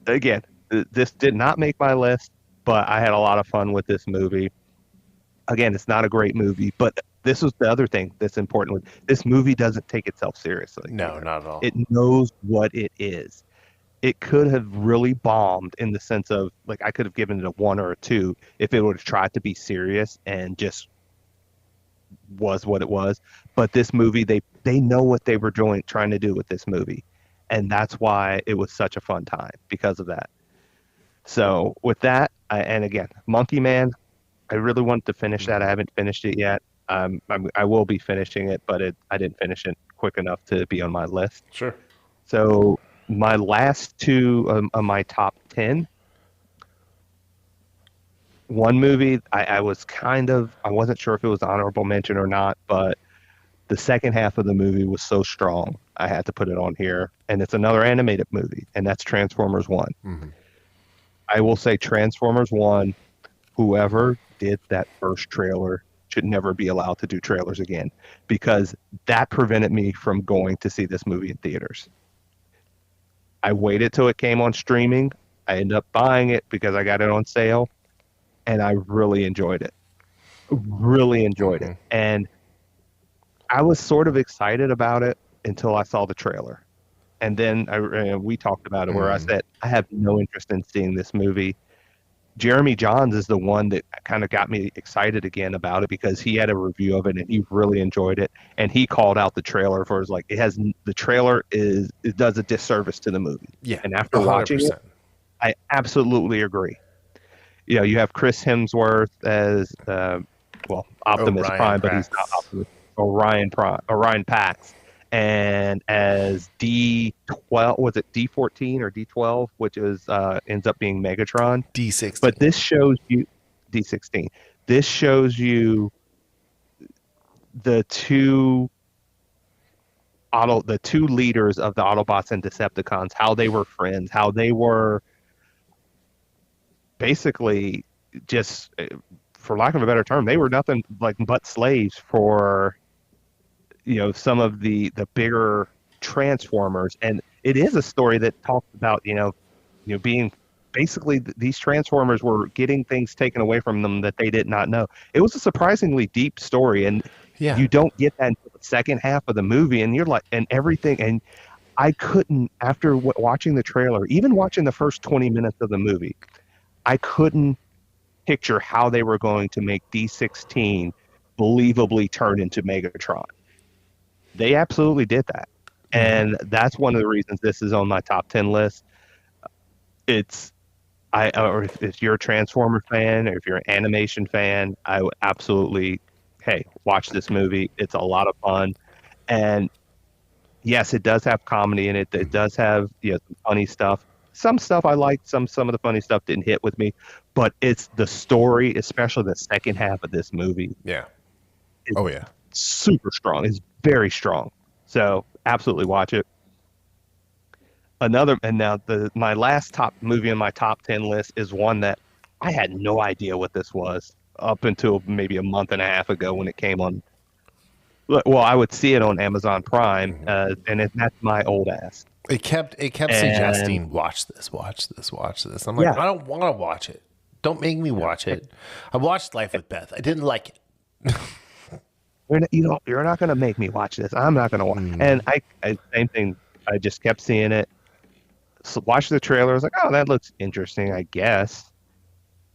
Again, this did not make my list, but I had a lot of fun with this movie. Again, it's not a great movie, but this was the other thing that's important. This movie doesn't take itself seriously. No, not at all. It knows what it is. It could have really bombed in the sense of, like, I could have given it a 1 or a 2 if it would have tried to be serious and just was what it was. But this movie, they know what they were trying to do with this movie. And that's why it was such a fun time, because of that. So with that, and again, Monkey Man, I really wanted to finish that. I haven't finished it yet. I will be finishing it, but I didn't finish it quick enough to be on my list. Sure. So my last two of my top 10. One movie, I wasn't sure if it was honorable mention or not, but the second half of the movie was so strong, I had to put it on here. And it's another animated movie, and that's Transformers 1. Mm-hmm. I will say Transformers 1, whoever did that first trailer should never be allowed to do trailers again, because that prevented me from going to see this movie in theaters. I waited till it came on streaming. I ended up buying it because I got it on sale, and I really enjoyed it. Really enjoyed it. And I was sort of excited about it until I saw the trailer. And then we talked about it, where I said, I have no interest in seeing this movie. Jeremy Johns is the one that kind of got me excited again about it, because he had a review of it and he really enjoyed it. And he called out the trailer for the trailer it does a disservice to the movie. Yeah. And after 100%. Watching it, I absolutely agree. You have Chris Hemsworth as Optimus Orion Prime, but he's not Pax. Optimus. Orion Pax, and as D12, was it D14 or D12, which is ends up being Megatron. D16. But this shows you D16. This shows you the two leaders of the Autobots and Decepticons, how they were friends, how they were basically just, for lack of a better term, they were nothing like but slaves for some of the bigger Transformers. And it is a story that talks about being basically these Transformers were getting things taken away from them that they did not know. It was a surprisingly deep story, and you don't get that until the second half of the movie, and you're like, and everything. And I couldn't, after watching the trailer, even watching the first 20 minutes of the movie, I couldn't picture how they were going to make D16 believably turn into Megatron. They absolutely did that. And that's one of the reasons this is on my top 10 list. Or if you're a Transformer fan, or if you're an animation fan, I would absolutely, hey, watch this movie. It's a lot of fun. And yes, it does have comedy in it. It does have some funny stuff. Some stuff I liked, some of the funny stuff didn't hit with me. But it's the story, especially the second half of this movie. Yeah. Super strong. It's very strong. So absolutely watch it. My last top movie on my top 10 list is one that I had no idea what this was up until maybe a month and a half ago when it came on. Well, I would see it on Amazon Prime, and that's My Old Ass. It kept suggesting, watch this. I'm like, I don't want to watch it. Don't make me watch it. I watched Life with Beth. I didn't like it. You're not going to make me watch this. I'm not going to watch. And I same thing. I just kept seeing it. So watched the trailer. I was like, oh, that looks interesting, I guess.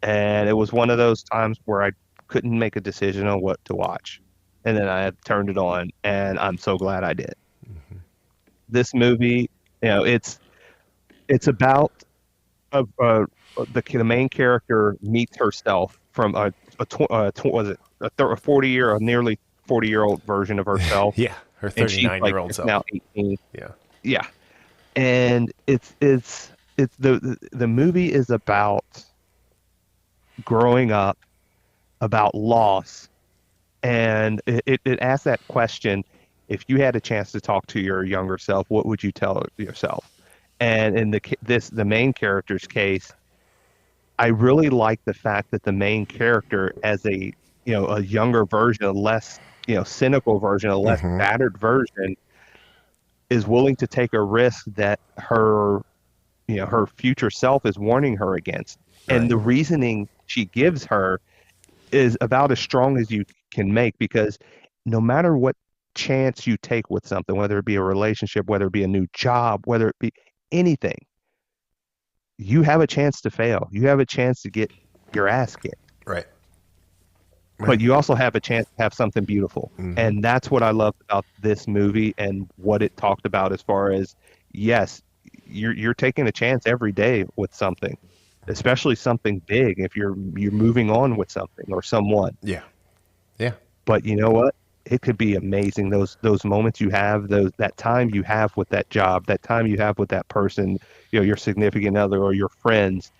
And it was one of those times where I couldn't make a decision on what to watch. And then I turned it on, and I'm so glad I did. This movie, it's about the main character meets herself from a nearly 40-year-old version of herself. Yeah, her 39-year-old self. Now 18. Yeah. And it's the movie is about growing up, about loss, and it asks that question: if you had a chance to talk to your younger self, what would you tell yourself? And in the main character's case, I really like the fact that the main character, as a younger version, a less cynical version, a less battered version, is willing to take a risk that her future self is warning her against. Right. And the reasoning she gives her is about as strong as you can make, because no matter what chance you take with something, whether it be a relationship, whether it be a new job, whether it be anything, you have a chance to fail. You have a chance to get your ass kicked. Right. But you also have a chance to have something beautiful. And that's what I love about this movie and what it talked about, as far as, yes, you're taking a chance every day with something, especially something big, if you're moving on with something or someone. Yeah. But you know what? It could be amazing. Those moments you have, that time you have with that job, that time you have with that person, your significant other or your friends.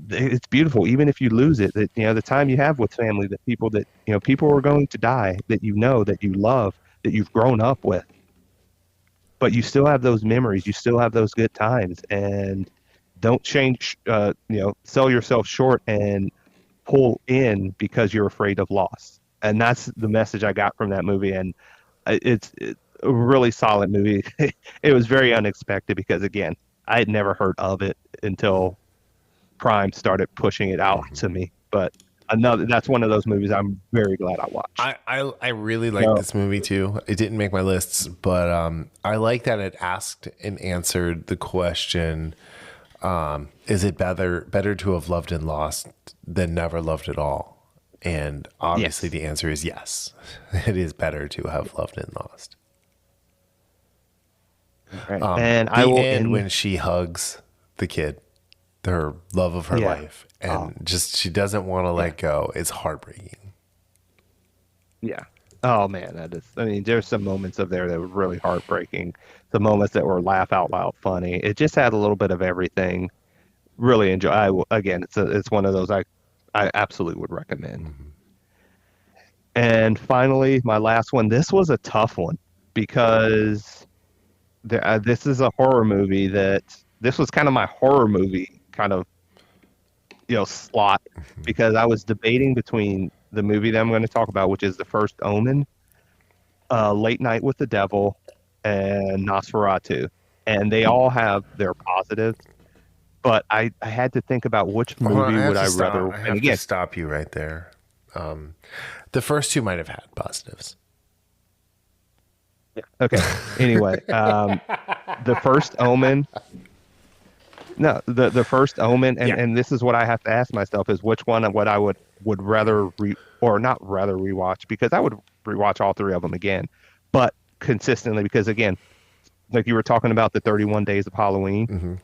It's beautiful. Even if you lose it, that the time you have with family, that people are going to die, that that you love, that you've grown up with, but you still have those memories, you still have those good times, and don't sell yourself short and pull in because you're afraid of loss. And that's the message I got from that movie. And it's a really solid movie. It was very unexpected because, again, I had never heard of it until Prime started pushing it out to me. But that's one of those movies I'm very glad I watched. I really like this movie too. It didn't make my lists, but I like that it asked and answered the question, is it better to have loved and lost than never loved at all? And obviously the answer is yes. It is better to have loved and lost. Right. And I will end when she hugs the kid. her love of her Yeah. life, and just she doesn't want to let go. It's heartbreaking. Yeah. Oh man, that is. I mean, there's some moments of there that were really heartbreaking. The moments that were laugh out loud funny. It just had a little bit of everything. Really enjoy. Again, it's one of those I absolutely would recommend. And finally, my last one. This was a tough one because this is a horror movie this was kind of my horror movie kind of slot because I was debating between the movie that I'm going to talk about, which is The First Omen, Late Night with the Devil, and Nosferatu, and they all have their positives. But I had to think about which movie would I rather. I have to stop you right there. The first two might have had positives. Okay. Anyway, The First Omen. No, the First Omen, and this is what I have to ask myself is which one what I would rather or not rather rewatch, because I would rewatch all three of them again, but consistently, because again, like you were talking about the 31 Days of Halloween,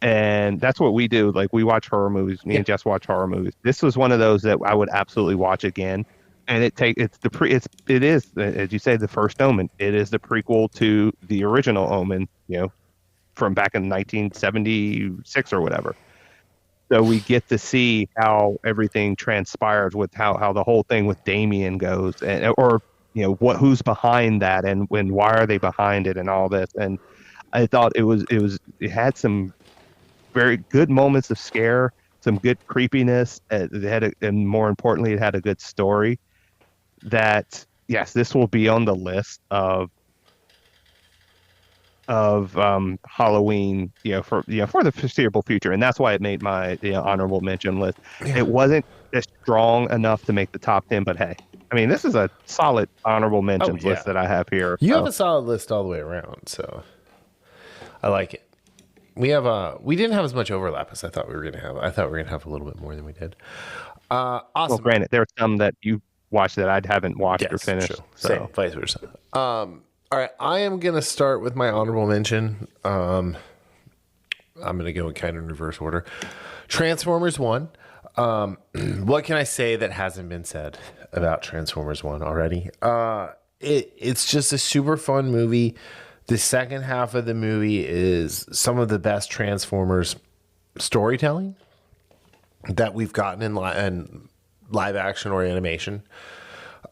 and that's what we do. Like we watch horror movies. Me and Jess watch horror movies. This was one of those that I would absolutely watch again. And it is, as you say, The First Omen. It is the prequel to the original Omen, from back in 1976 or whatever. So we get to see how everything transpires with how the whole thing with Damien goes, or who's behind that, and why are they behind it, and all this. And I thought it had some very good moments of scare, some good creepiness. And more importantly, it had a good story. That yes, this will be on the list of Halloween, for the foreseeable future, and that's why it made my honorable mention list. Yeah. It wasn't strong enough to make the top 10, but hey, I mean, this is a solid honorable mentions list that I have here. You have a solid list all the way around, so I like it. We didn't have as much overlap as I thought we were going to have. I thought we were going to have a little bit more than we did. Awesome. Well, granted, there are some that you watched that I haven't watched or finished. True. So. Same, vice versa. All right, I am going to start with my honorable mention. I'm going to go in kind of reverse order. Transformers 1. What can I say that hasn't been said about Transformers 1 already? It's just a super fun movie. The second half of the movie is some of the best Transformers storytelling that we've gotten in live action or animation.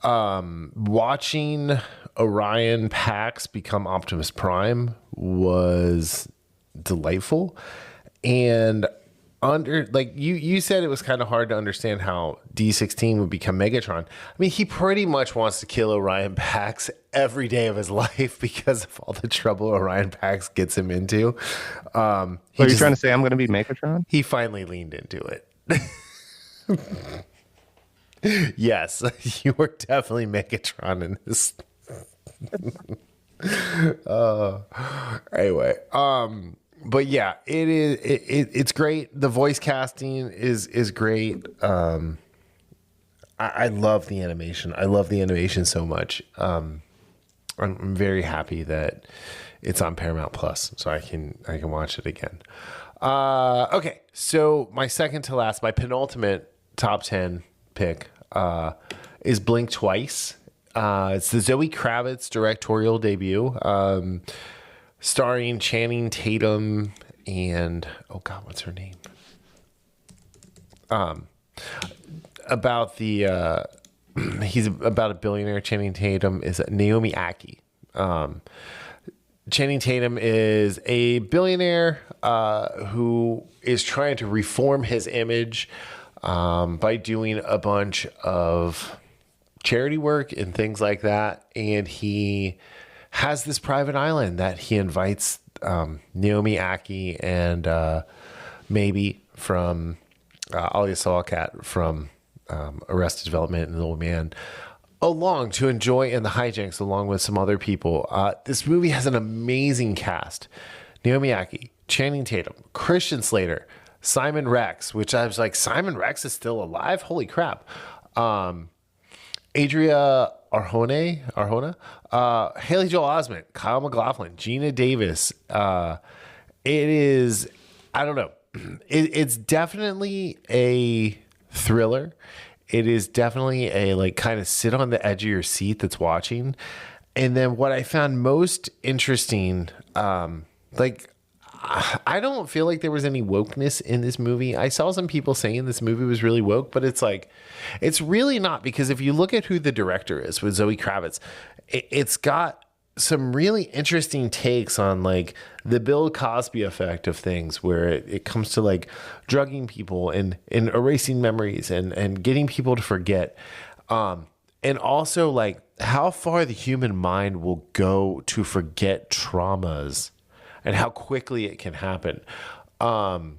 Watching Orion Pax become Optimus Prime was delightful. And you said it was kind of hard to understand how D16 would become Megatron. I mean, he pretty much wants to kill Orion Pax every day of his life because of all the trouble Orion Pax gets him into. Are you trying to say I'm going to be Megatron? He finally leaned into it. Yes, you were definitely Megatron in this. Anyway, but yeah, it's great. The voice casting is great. I love the animation. I love the animation so much. I'm very happy that it's on Paramount Plus, so I can watch it again. Okay, so my second to last, my penultimate top 10 pick is Blink Twice. It's the Zoe Kravitz directorial debut, starring Channing Tatum and what's her name? About the he's about a billionaire. Channing Tatum is Naomi Ackie. Channing Tatum is a billionaire who is trying to reform his image by doing a bunch of charity work and things like that. And he has this private island that he invites Naomi Ackie and maybe from Alia Salkat from Arrested Development and The Old Man along to enjoy in the hijinks along with some other people. This movie has an amazing cast. Naomi Ackie, Channing Tatum, Christian Slater, Simon Rex, which I was like, Simon Rex is still alive? Holy crap. Adria Arjona, Haley Joel Osment, Kyle MacLachlan, Gina Davis. It is, I don't know. it's definitely a thriller. It is definitely a like kind of sit on the edge of your seat that's watching. And then what I found most interesting, like I don't feel like there was any wokeness in this movie. I saw some people saying this movie was really woke, but it's like, it's really not, because if you look at who the director is with Zoe Kravitz, it's got some really interesting takes on like the Bill Cosby effect of things, where it comes to like drugging people and erasing memories and getting people to forget. And also like how far the human mind will go to forget traumas and how quickly it can happen. And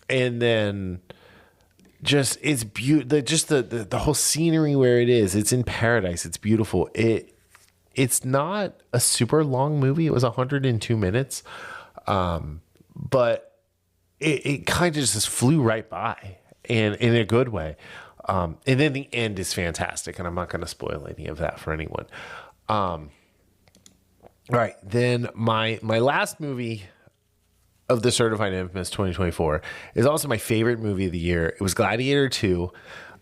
then just it's beautiful. Just the whole scenery where it is. It's in paradise. It's beautiful. It's not a super long movie. It was 102 minutes, but it kind of just flew right by, and in a good way. And then the end is fantastic, and I'm not going to spoil any of that for anyone. All right, then my last movie of the Certified Infamous 2024 is also my favorite movie of the year. It was Gladiator 2.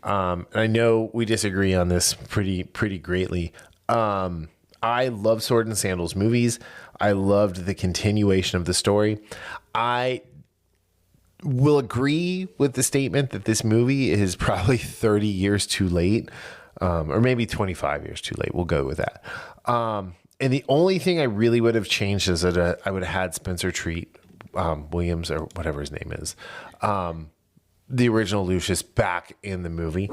And I know we disagree on this pretty greatly. I love Sword and Sandals movies. I loved the continuation of the story. I will agree with the statement that this movie is probably 30 years too late, or maybe 25 years too late. We'll go with that. And the only thing I really would have changed is that I would have had Spencer Treat Williams, or whatever his name is, the original Lucius, back in the movie.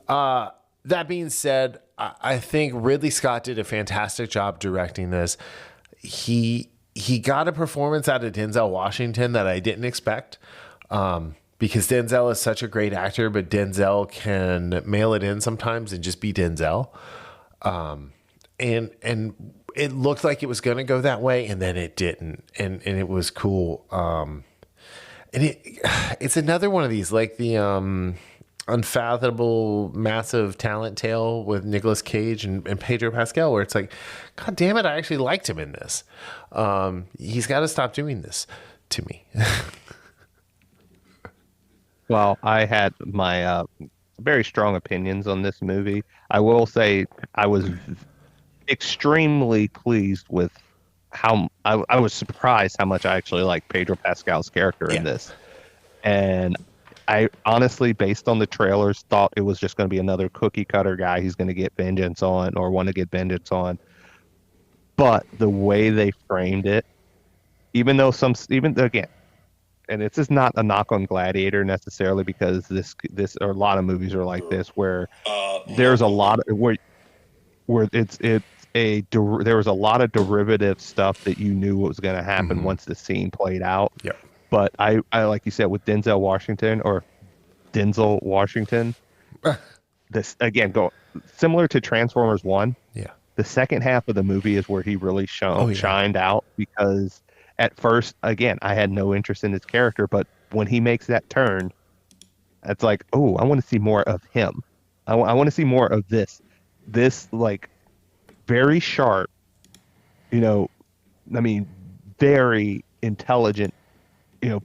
That being said, I think Ridley Scott did a fantastic job directing this. He got a performance out of Denzel Washington that I didn't expect, because Denzel is such a great actor, but Denzel can mail it in sometimes and just be Denzel. And it looked like it was going to go that way, and then it didn't, and it was cool. And it's another one of these, like the unfathomable massive talent tale with Nicolas Cage and Pedro Pascal, where it's like, God damn it, I actually liked him in this. He's got to stop doing this to me. Well, I had my very strong opinions on this movie. I will say I was extremely pleased with how I was surprised how much I actually like Pedro Pascal's character in this. And I honestly, based on the trailers, thought it was just going to be another cookie cutter guy he's going to get vengeance on or want to get vengeance on. But the way they framed it, even again, and this is not a knock on Gladiator necessarily, because this or a lot of movies are like this, where there's a lot of where there was a lot of derivative stuff that you knew what was going to happen once the scene played out. Yeah. But I like you said with Denzel Washington, this again similar to Transformers 1. Yeah. The second half of the movie is where he really shined out, because at first, again, I had no interest in his character, but when he makes that turn, it's like, oh, I want to see more of him. I want to see more of this like very sharp, very intelligent,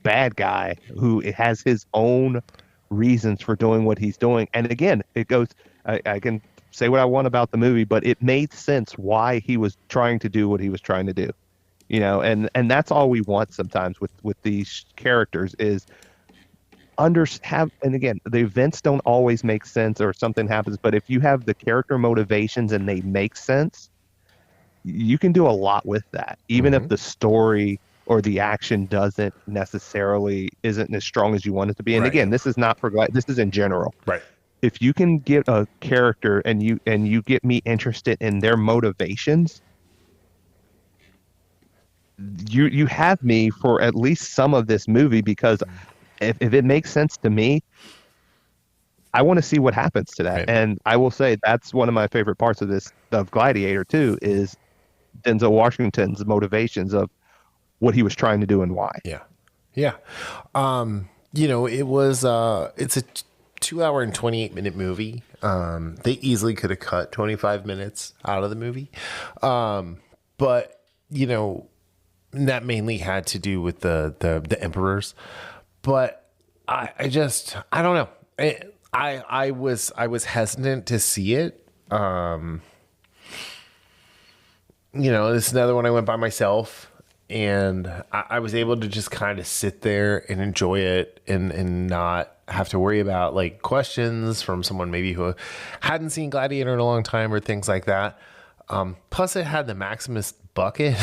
bad guy who has his own reasons for doing what he's doing. And again, it goes, I can say what I want about the movie, but it made sense why he was trying to do what he was trying to do, and that's all we want sometimes with these characters is and again, the events don't always make sense or something happens, but if you have the character motivations and they make sense, you can do a lot with that, even if the story or the action isn't as strong as you want it to be. And again, this is not for this is in general. Right. If you can get a character and you get me interested in their motivations, you have me for at least some of this movie, because if it makes sense to me, I want to see what happens to that. Right. And I will say that's one of my favorite parts of Gladiator 2 is Denzel Washington's motivations of what he was trying to do and why. Yeah. Yeah. It was, it's a 2 hour and 28 minute movie. They easily could have cut 25 minutes out of the movie. But, that mainly had to do with the emperors. but I don't know. I was hesitant to see it. This is another one I went by myself, and I was able to just kind of sit there and enjoy it and not have to worry about like questions from someone maybe who hadn't seen Gladiator in a long time or things like that. Plus, it had the Maximus bucket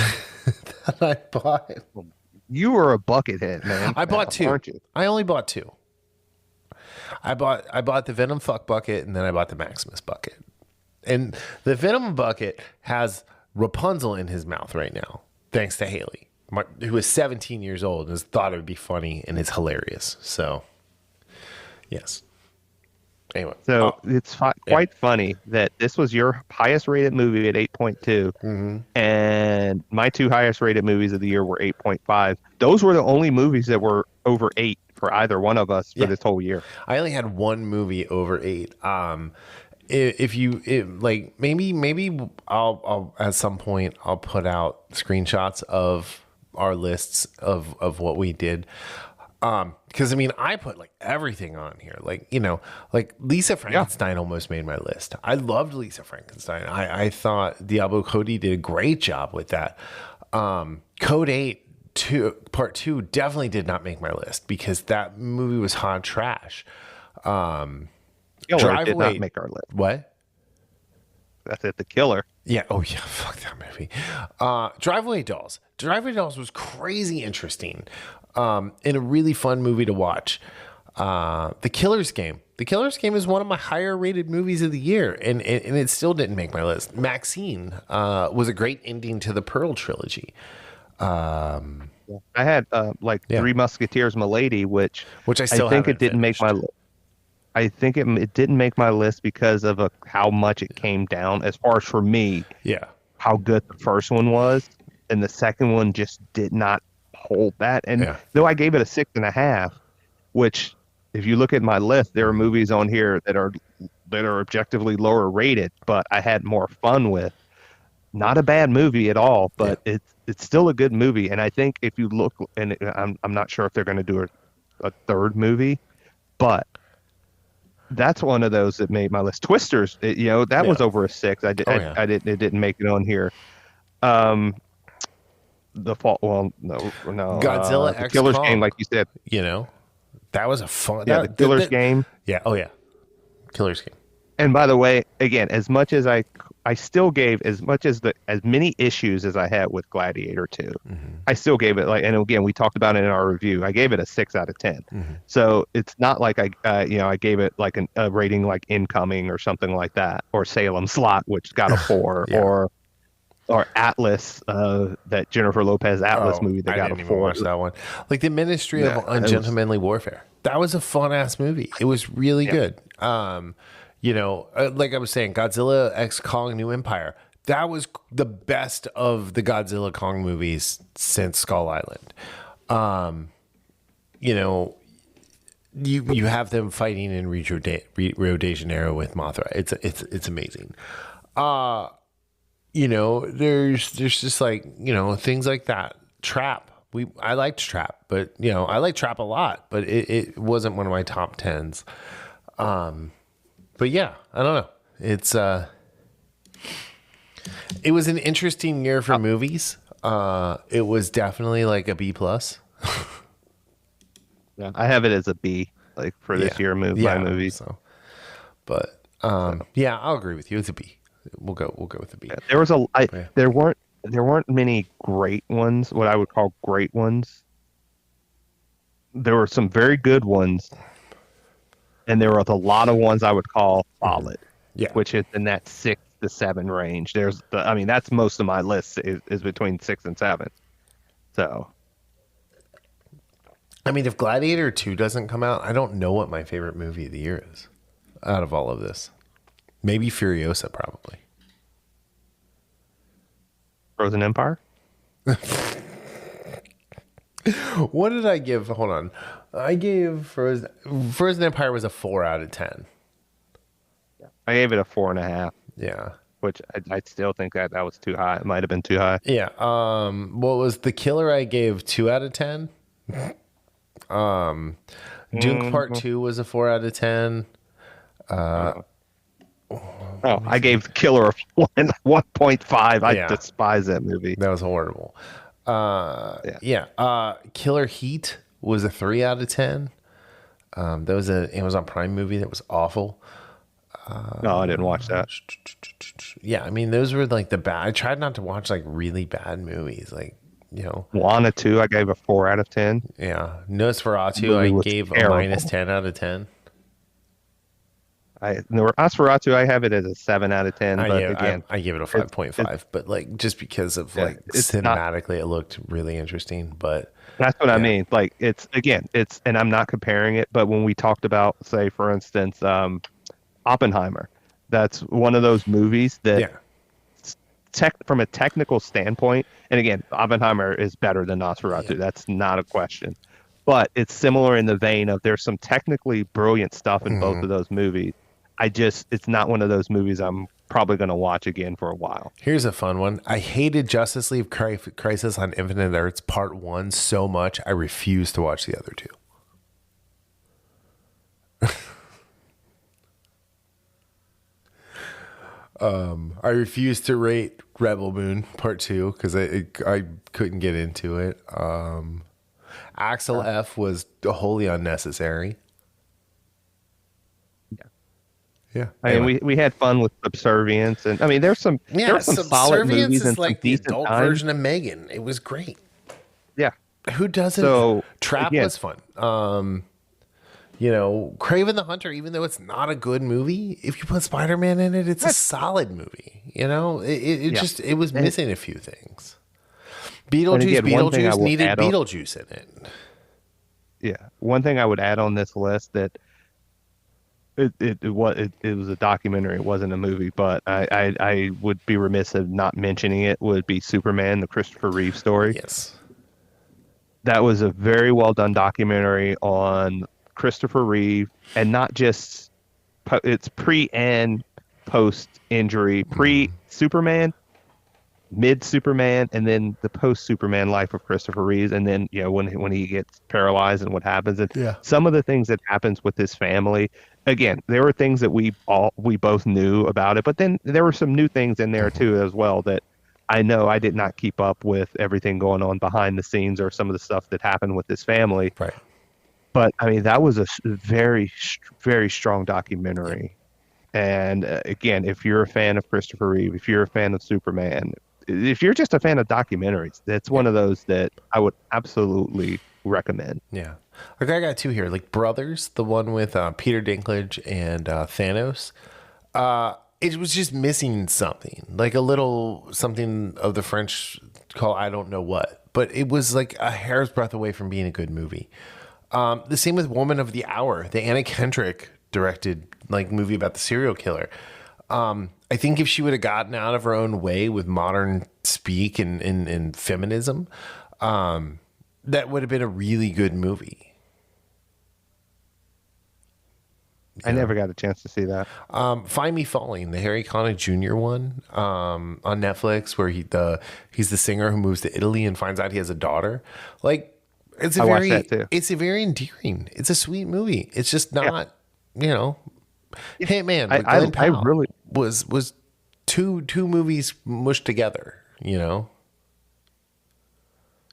that I bought. You were a buckethead, man. I bought two. Aren't you? I only bought two. I bought the Venom fuck bucket, and then I bought the Maximus bucket. And the Venom bucket has Rapunzel in his mouth right now, thanks to Haley, who is 17 years old and has thought it would be funny, and it's hilarious. So, yes. Anyway, so it's quite funny that this was your highest rated movie at 8.2, and my two highest rated movies of the year were 8.5. Those were the only movies that were over 8 for either one of us for this whole year. I only had one movie over 8. Maybe I'll at some point I'll put out screenshots of our lists of what we did. Because I put like everything on here, like Lisa Frankenstein almost made my list. I loved Lisa Frankenstein. I thought Diablo Cody did a great job with that. Code 8 Part 2 definitely did not make my list because that movie was hot trash. Killer did not make our list. What? That's it. The Killer. Yeah. Oh yeah. Fuck that movie. Driveway Dolls. Driveway Dolls was crazy interesting. And a really fun movie to watch. The Killer's Game. The Killer's Game is one of my higher rated movies of the year, and it still didn't make my list. Maxine was a great ending to the Pearl trilogy. I had Three Musketeers, Milady, which I still think it didn't make my list. I think it didn't make my list because of how much it came down as far as for me. Yeah. How good the first one was, and the second one just did not hold that. And though I gave it a 6.5, which if you look at my list, there are movies on here that are objectively lower rated, but I had more fun with. Not a bad movie at all, but it's still a good movie. And I think if you look, and I'm not sure if they're going to do a third movie, but that's one of those that made my list. Twisters, that was over a 6. It didn't make it on here. The fault. Well, no. Godzilla the X Killer's Kong, Game, like you said. That was a fun. The Killer's Game. Yeah. Oh yeah. Killer's Game. And by the way, again, as much as I still gave as many issues as I had with Gladiator 2, I still gave it and again, we talked about it in our review. I gave it a 6 out of 10. So it's not like I gave it like a rating like Incoming or something like that, or Salem Slot, which got a 4, or Atlas, that Jennifer Lopez Atlas movie that got a 4. I didn't even watch that one. Like the Ministry of Ungentlemanly Warfare. That was a fun ass movie. It was really good. Like I was saying, Godzilla X Kong New Empire. That was the best of the Godzilla Kong movies since Skull Island. You have them fighting in Rio de Janeiro with Mothra. It's amazing. There's just things like that. Trap. I liked Trap, but I like Trap a lot, but it wasn't one of my top 10s. But yeah, I don't know. It was an interesting year for movies. It was definitely like a B+. Yeah, I have it as a B, like for this year my movies. So, but yeah, I'll agree with you. It's a B. We'll go with the B. Yeah, there was there weren't many great ones, what I would call great ones. There were some very good ones, and there were a lot of ones I would call solid. Yeah, which is in that 6 to 7 range. That's most of my list is between 6 and 7. So, if Gladiator 2 doesn't come out, I don't know what my favorite movie of the year is out of all of this. Maybe Furiosa, probably. Frozen Empire? What did I give? Hold on. I gave Frozen Empire was a 4 out of 10. I gave it a 4.5. Yeah. Which I still think that was too high. It might have been too high. Yeah. What was The Killer? I gave 2 out of 10. Dune Part 2 was a 4 out of 10. I gave Killer a 1.5. I Yeah. despise that movie. That was horrible. Killer Heat was a 3 out of 10. That was an Amazon Prime movie that was awful. No, I didn't watch that. Yeah, I mean, those were like the bad. I tried not to watch like really bad movies, like, you know. Moana 2, I gave a 4 out of 10. Yeah, Nosferatu, Movie I was gave terrible. a minus 10 out of 10. Nosferatu, I have it as a 7 out of 10. But again, I give it a 5.5, but like just because of like it's cinematically, it looked really interesting. But that's what I mean. Like it's and I'm not comparing it, but when we talked about, say, for instance, Oppenheimer, that's one of those movies that from a technical standpoint, and again, Oppenheimer is better than Nosferatu. Yeah. That's not a question. But it's similar in the vein of there's some technically brilliant stuff in both of those movies. It's not one of those movies I'm probably going to watch again for a while. Here's a fun one. I hated Justice League Crisis on Infinite Earths Part 1 so much, I refused to watch the other two. I refused to rate Rebel Moon Part 2 because I couldn't get into it. Axel F was wholly unnecessary. Yeah, I mean, we had fun with Subservience, and I mean, there's some solid movies and like some the decent adult times. version of Megan. It was great. Yeah, Who doesn't? So, Trap again- was fun. You know, Kraven the Hunter, even though it's not a good movie, if you put Spider-Man in it, it's a solid movie. You know, it was missing a few things. Beetlejuice needed Beetlejuice in it. Yeah, one thing I would add on this list that it was a documentary, it wasn't a movie, but I would be remiss of not mentioning it, would be Superman, the Christopher Reeve story. Yes. That was a very well done documentary on Christopher Reeve, and not just it's pre and post injury, pre Superman, mid Superman, and then the post Superman life of Christopher Reeve, and then when he gets paralyzed and what happens, and some of the things that happens with his family. Again, there were things that we both knew about it, but then there were some new things in there too as well that I know I did not keep up with everything going on behind the scenes or some of the stuff that happened with his family. Right. But I mean, that was a very, very strong documentary. And again, if you're a fan of Christopher Reeve, if you're a fan of Superman, if you're just a fan of documentaries, that's one of those that I would absolutely recommend. Yeah. Like I got two here, like Brothers, the one with Peter Dinklage and Thanos. It was just missing something, like a little something of the French call I don't know what, but it was like a hair's breadth away from being a good movie. The same with Woman of the Hour, the Anna Kendrick directed like movie about the serial killer. I think if she would have gotten out of her own way with modern speak and feminism, that would have been a really good movie. I never got a chance to see that. Find Me Falling, the Harry Connick Jr. one on Netflix, where he's the singer who moves to Italy and finds out he has a daughter. Like it's watched that too. It's a very endearing. It's a sweet movie. It's just not, Hitman. I really was two movies mushed together.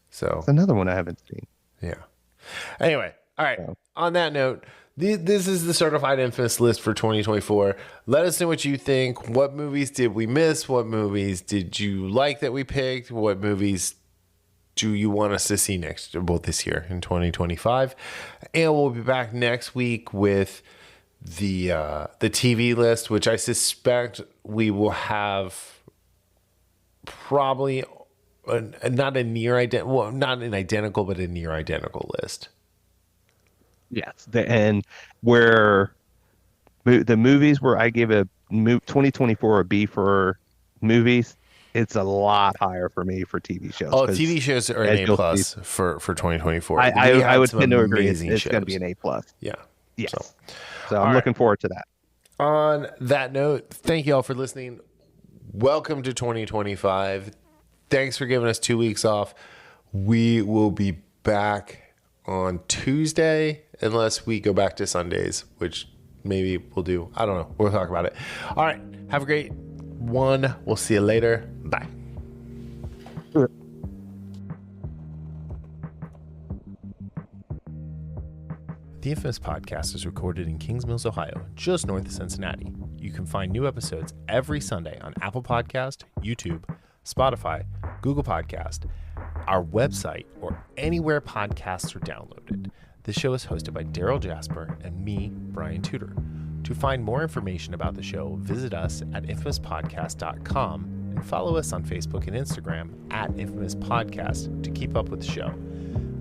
So it's another one I haven't seen. Yeah. Anyway, all right. On that note, this is the Certified Infamous list for 2024. Let us know what you think. What movies did we miss? What movies did you like that we picked? What movies do you want us to see this year in 2025? And we'll be back next week with the TV list, which I suspect we will have probably not an identical, but a near identical list. Yes, and where the movies where I give a 2024 a B for movies, it's a lot higher for me for TV shows. Oh, TV shows are an A plus for 2024. I would tend to agree. It's going to be an A plus. Yeah. Yes. So I'm looking forward to that. On that note, thank you all for listening. Welcome to 2025. Thanks for giving us 2 weeks off. We will be back on Tuesday, unless we go back to Sundays, which maybe we'll do. I don't know. We'll talk about it. All right. Have a great one. We'll see you later. Bye. The Infamous Podcast is recorded in Kings Mills, Ohio, just north of Cincinnati. You can find new episodes every Sunday on Apple Podcast, YouTube, Spotify, Google Podcast, our website, or anywhere podcasts are downloaded. This show is hosted by Darryl Jasper and me, Brian Tudor. To find more information about the show, visit us at infamouspodcast.com and follow us on Facebook and Instagram at Infamous Podcast to keep up with the show.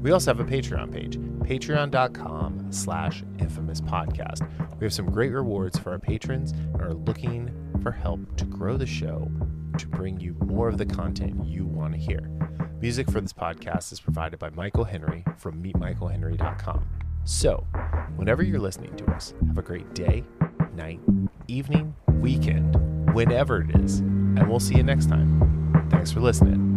We also have a Patreon page, patreon.com/Infamous Podcast. We have some great rewards for our patrons and are looking for help to grow the show to bring you more of the content you want to hear. Music for this podcast is provided by Michael Henry from meetmichaelhenry.com. So, whenever you're listening to us, have a great day, night, evening, weekend, whenever it is, and we'll see you next time. Thanks for listening.